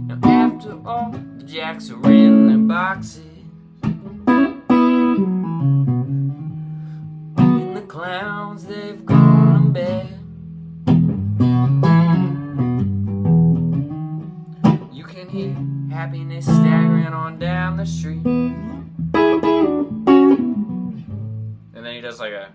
Now after all, the jacks are in their boxes, and the clowns, they've gone to bed. You can hear happiness staggering on down the street. And then he does like a...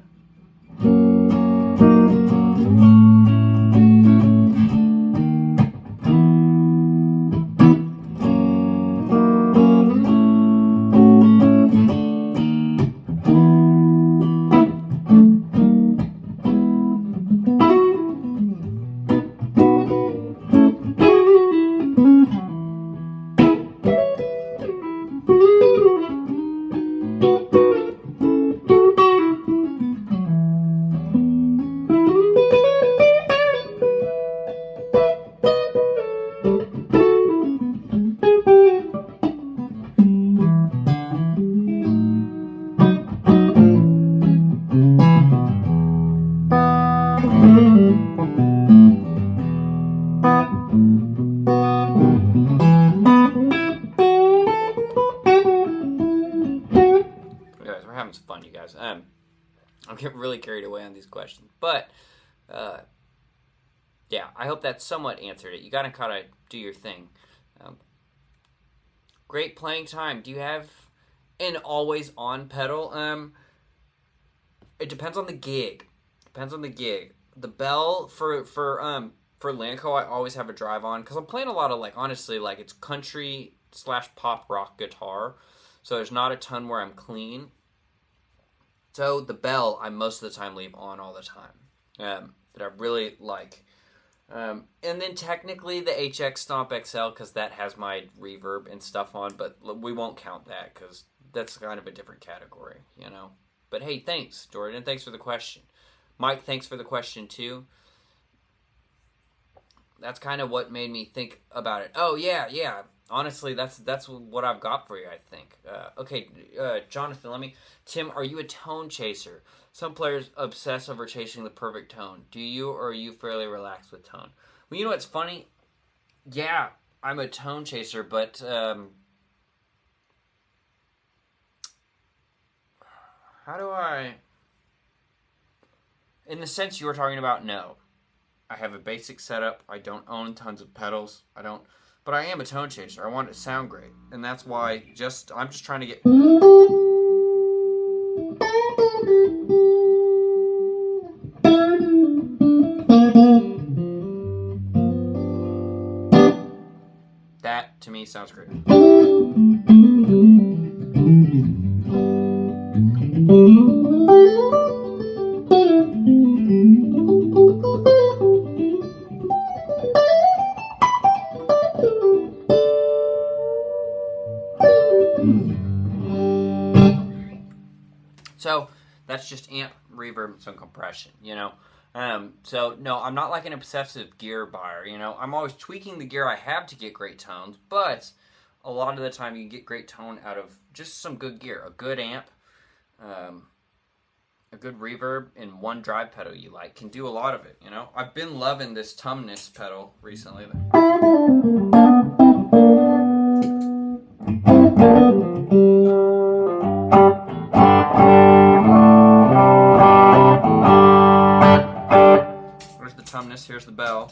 Anyways, we're having some fun, you guys. I'm getting really carried away on these questions, but yeah, I hope that somewhat answered it. You gotta kind of do your thing. Great playing time. Do you have an always on pedal? It depends on the gig. The bell for Lanco, I always have a drive on because I'm playing a lot of, like, honestly, like, it's country / pop rock guitar, so there's not a ton where I'm clean. So the bell I most of the time leave on all the time, that I really like. And then technically the HX Stomp XL, because that has my reverb and stuff on, but we won't count that because that's kind of a different category, you know. But hey, thanks, Jordan. Thanks for the question. Mike, thanks for the question too. That's kind of what made me think about it. Oh, yeah. Honestly, that's what I've got for you, I think. Okay, Jonathan, Tim, are you a tone chaser? Some players obsess over chasing the perfect tone. Do you, or are you fairly relaxed with tone? Well, you know what's funny? Yeah, I'm a tone chaser, but how do I... In the sense you were talking about, no. I have a basic setup. I don't own tons of pedals. But I am a tone chaser. I want it to sound great. And that's why I'm just trying to get... That, to me, sounds great. So That's just amp, reverb, and some compression, you know. So no, I'm not like an obsessive gear buyer, you know. I'm always tweaking the gear I have to get great tones, but a lot of the time you get great tone out of just some good gear, a good amp, a good reverb, and one drive pedal you like can do a lot of it, you know. I've been loving this Tumnus pedal recently. There's the Tumnus, here's the bell.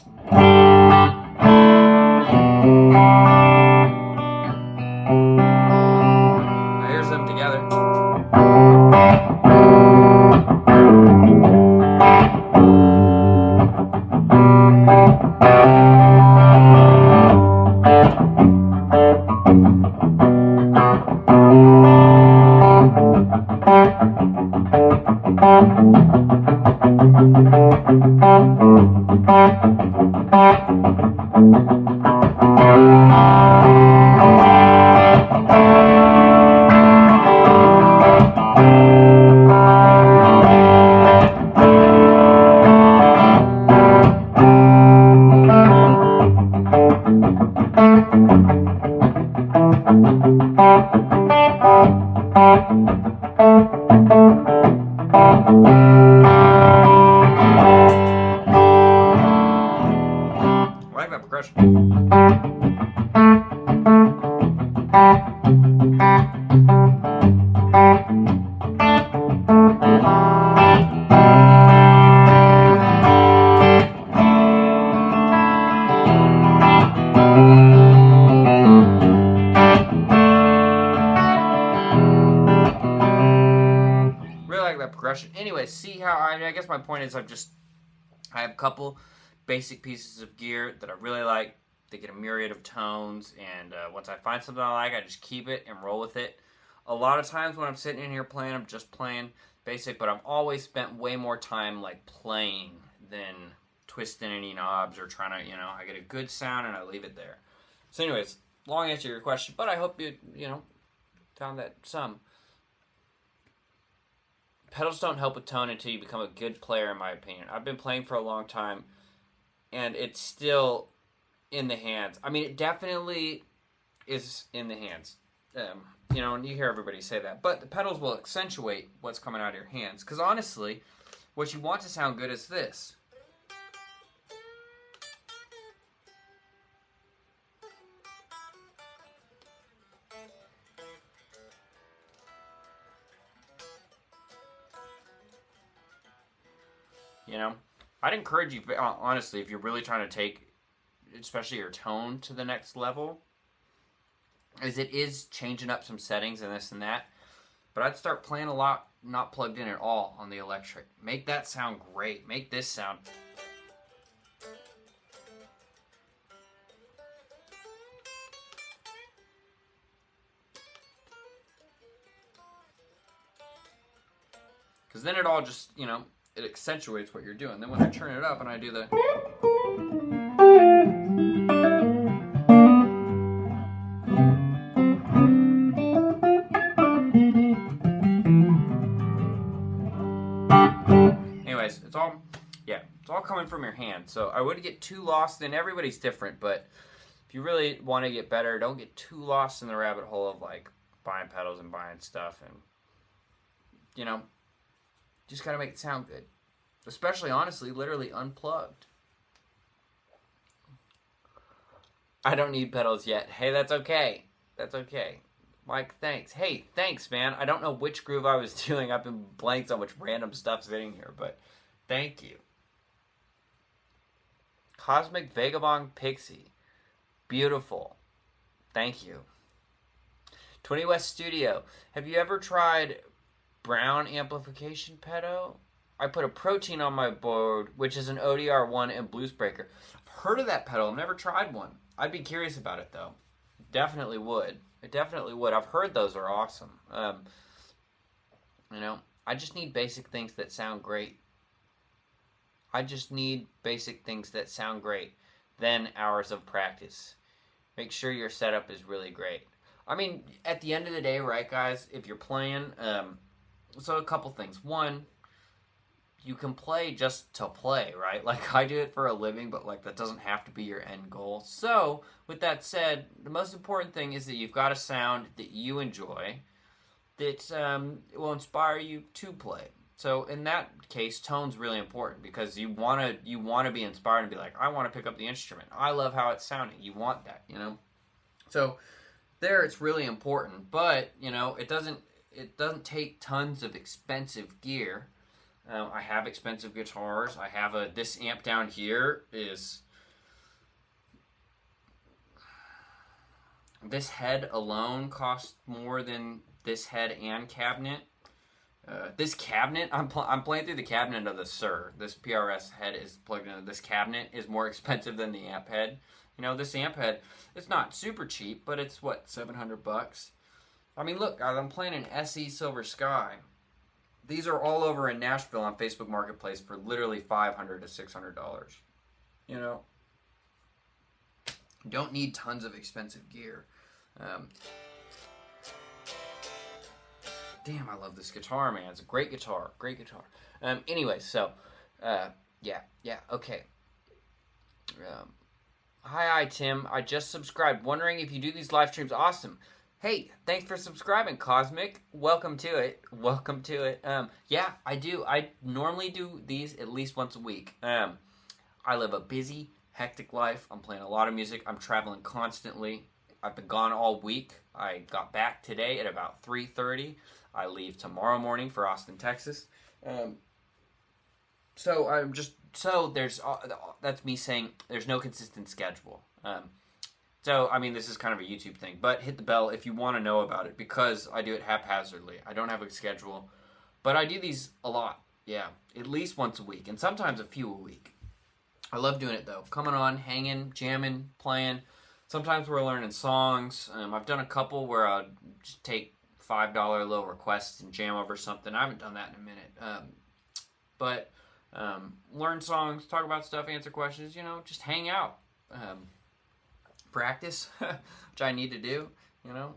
Now here's them together. I like that progression. Really like that progression. Anyway, see how I guess my point is I have a couple basic pieces of gear that I really like. They get a myriad of tones, and once I find something I like, I just keep it and roll with it. A lot of times when I'm sitting in here playing, I'm just playing basic, but I've always spent way more time like playing than twisting any knobs or trying to, you know, I get a good sound and I leave it there. So anyways, long answer to your question, but I hope you know, found that some. Pedals don't help with tone until you become a good player, in my opinion. I've been playing for a long time, and it's still in the hands. I mean, it definitely is in the hands. You know, and you hear everybody say that. But the pedals will accentuate what's coming out of your hands. Because honestly, what you want to sound good is this. You know, I'd encourage you, honestly, if you're really trying to take, especially your tone to the next level, as it is changing up some settings and this and that, but I'd start playing a lot not plugged in at all on the electric. Make that sound great. Make this sound. Because then it all just, you know, it accentuates what you're doing. Then when I turn it up and I do the... Anyways, it's all coming from your hand. So I wouldn't get too lost in, everybody's different, but if you really want to get better, don't get too lost in the rabbit hole of like buying pedals and buying stuff, and you know, just gotta make it sound good. Especially, honestly, literally unplugged. I don't need pedals yet. Hey, that's okay. That's okay. Mike, thanks. Hey, thanks, man. I don't know which groove I was doing. I've been playing so much random stuff sitting here, but thank you. Cosmic Vagabond Pixie. Beautiful. Thank you. 20 West Studio. Have you ever tried Brown amplification pedal? I put a Protein on my board, which is an ODR1 and Blues Breaker. I've heard of that pedal. I've never tried one. I'd be curious about it, though. Definitely would. It definitely would. I've heard those are awesome. You know, I just need basic things that sound great. I just need basic things that sound great. Then hours of practice. Make sure your setup is really great. I mean, at the end of the day, right, guys, if you're playing, so a couple things. One, you can play just to play, right? Like, I do it for a living, but like that doesn't have to be your end goal. So with that said, the most important thing is that you've got a sound that you enjoy, that will inspire you to play. So in that case, tone's really important, because you wanna be inspired and be like, I want to pick up the instrument. I love how it's sounding. You want that, you know. So there, it's really important. But you know, it doesn't take tons of expensive gear. I have expensive guitars. I have this amp down here is, this head alone costs more than this head and cabinet. This cabinet, I'm playing through the cabinet of the Sir. This PRS head is plugged into this cabinet, is more expensive than the amp head. You know, this amp head, it's not super cheap, but it's what, $700? I mean, look, I'm playing an SE Silver Sky. These are all over in Nashville on Facebook Marketplace for literally $500 to $600. You know, don't need tons of expensive gear. Damn, I love this guitar, man. It's a great guitar. Great guitar. Anyway, so, yeah, okay. Hi, Tim. I just subscribed. Wondering if you do these live streams. Awesome. Hey, thanks for subscribing, Cosmic. Welcome to it. Welcome to it. Yeah, I do. I normally do these at least once a week. I live a busy, hectic life. I'm playing a lot of music. I'm traveling constantly. I've been gone all week. I got back today at about 3:30. I leave tomorrow morning for Austin, Texas. So I'm just, so there's, that's me saying there's no consistent schedule. So, I mean, this is kind of a YouTube thing, but hit the bell if you want to know about it, because I do it haphazardly. I don't have a schedule, but I do these a lot. Yeah, at least once a week, and sometimes a few a week. I love doing it, though. Coming on, hanging, jamming, playing. Sometimes we're learning songs. I've done a couple where I'll just take $5 little requests and jam over something. I haven't done that in a minute. But learn songs, talk about stuff, answer questions, you know, just hang out. Practice, which I need to do, you know.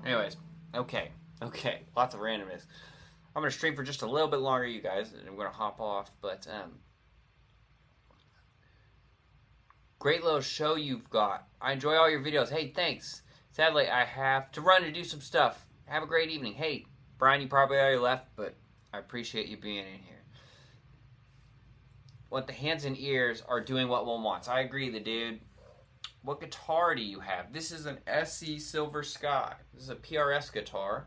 Anyways, okay, lots of randomness. I'm gonna stream for just a little bit longer, you guys, and I'm gonna hop off. But great little show you've got. I enjoy all your videos. Hey, thanks. Sadly, I have to run to do some stuff. Have a great evening. Hey, Brian, you probably already left, but I appreciate you being in here. What the hands and ears are doing what one wants. I agree, the dude. What guitar do you have? This is an SE Silver Sky. This is a PRS guitar.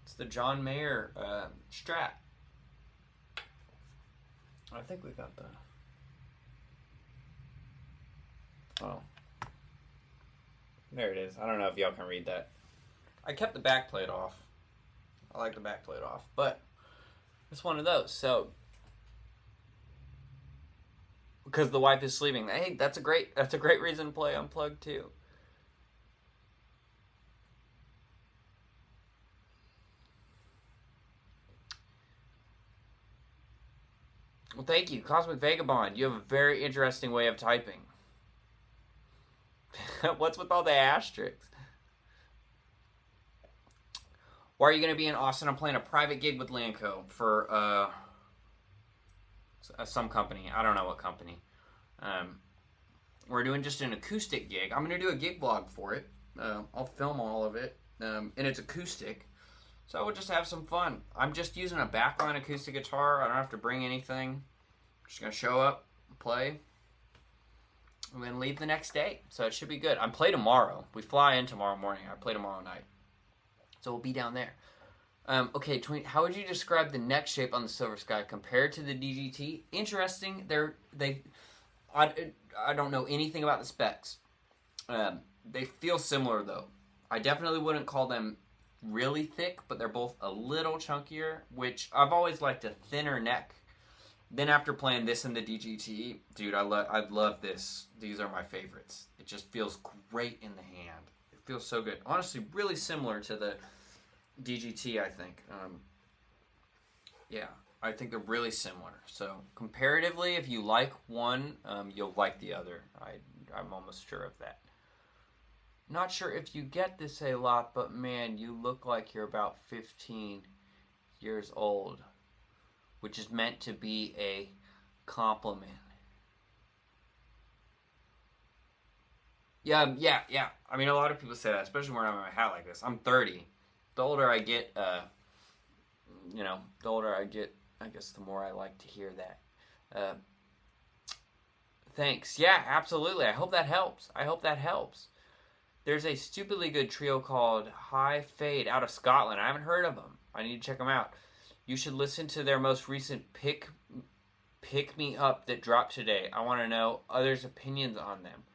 It's the John Mayer Strat. I think we got the... Oh. There it is. I don't know if y'all can read that. I kept the back plate off. I like the back plate off. But it's one of those. So because the wife is sleeping. Hey, that's a great reason to play Unplugged too. Well, thank you, Cosmic Vagabond. You have a very interesting way of typing. What's with all the asterisks? Why are you going to be in Austin? I'm playing a private gig with Lanco for some company. I don't know what company. We're doing just an acoustic gig. I'm going to do a gig vlog for it. I'll film all of it. And it's acoustic. So we'll just have some fun. I'm just using a backline acoustic guitar. I don't have to bring anything. I'm just going to show up, play, and then leave the next day. So it should be good. I play tomorrow. We fly in tomorrow morning. I play tomorrow night. So we'll be down there. Okay, how would you describe the neck shape on the Silver Sky compared to the DGT? Interesting. I don't know anything about the specs. They feel similar though. I definitely wouldn't call them really thick, but they're both a little chunkier, which I've always liked a thinner neck. Then after playing this in the DGT, dude, I love this. These are my favorites. It just feels great in the hand. It feels so good. Honestly, really similar to the DGT, I think. Yeah, I think they're really similar. So comparatively, if you like one, you'll like the other. I'm almost sure of that. Not sure if you get this a lot, but man, you look like you're about 15 years old, which is meant to be a compliment. Yeah. I mean, a lot of people say that, especially when I'm in a hat like this. I'm 30. The older I get, the older I get, I guess the more I like to hear that. Thanks. Yeah, absolutely. I hope that helps. There's a stupidly good trio called High Fade out of Scotland. I haven't heard of them. I need to check them out. You should listen to their most recent Pick Me Up that dropped today. I want to know others' opinions on them.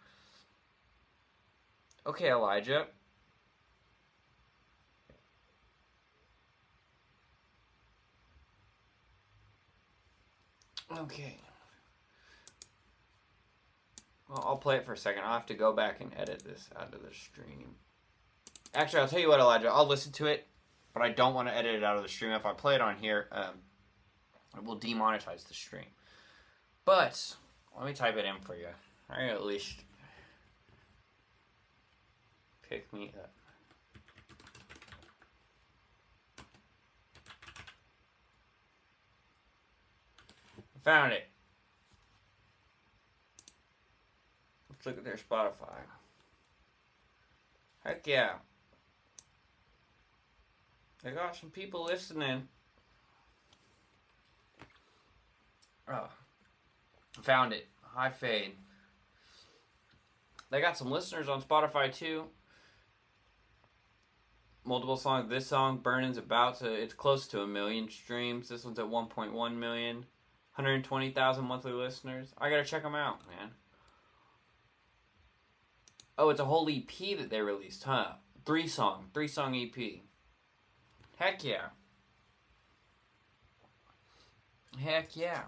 Okay, Elijah. Okay. Well, I'll play it for a second. I'll have to go back and edit this out of the stream. Actually, I'll tell you what, Elijah. I'll listen to it, but I don't want to edit it out of the stream. If I play it on here, it will demonetize the stream. But let me type it in for you. I at least pick me up. Found it. Let's look at their Spotify. Heck yeah. They got some people listening. Oh. Found it. High Fade. They got some listeners on Spotify too. Multiple songs. This song, Burnin's it's close to 1 million streams. This one's at 1.1 million. 120,000 monthly listeners. I gotta check them out, man. Oh, it's a whole EP that they released, huh? 3-song EP. Heck yeah. Heck yeah.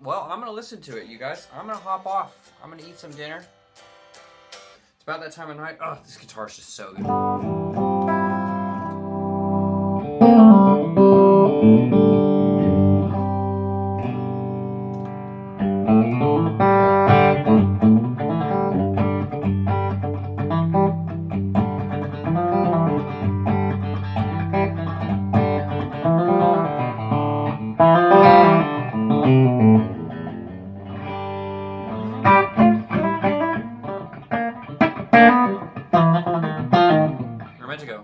Well, I'm gonna listen to it, you guys. I'm gonna hop off. I'm gonna eat some dinner. It's about that time of night. Oh, this guitar's just so good. We're meant to go.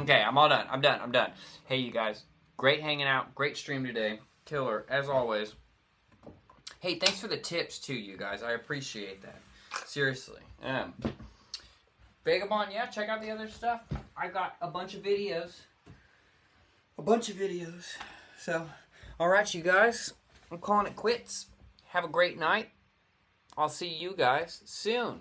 Okay, I'm all done. I'm done. Hey, you guys. Great hanging out. Great stream today. Killer, as always. Hey, thanks for the tips, too, you guys. I appreciate that. Seriously. Vagabond, yeah, check out the other stuff. I got a bunch of videos. So, alright, you guys. I'm calling it quits. Have a great night. I'll see you guys soon.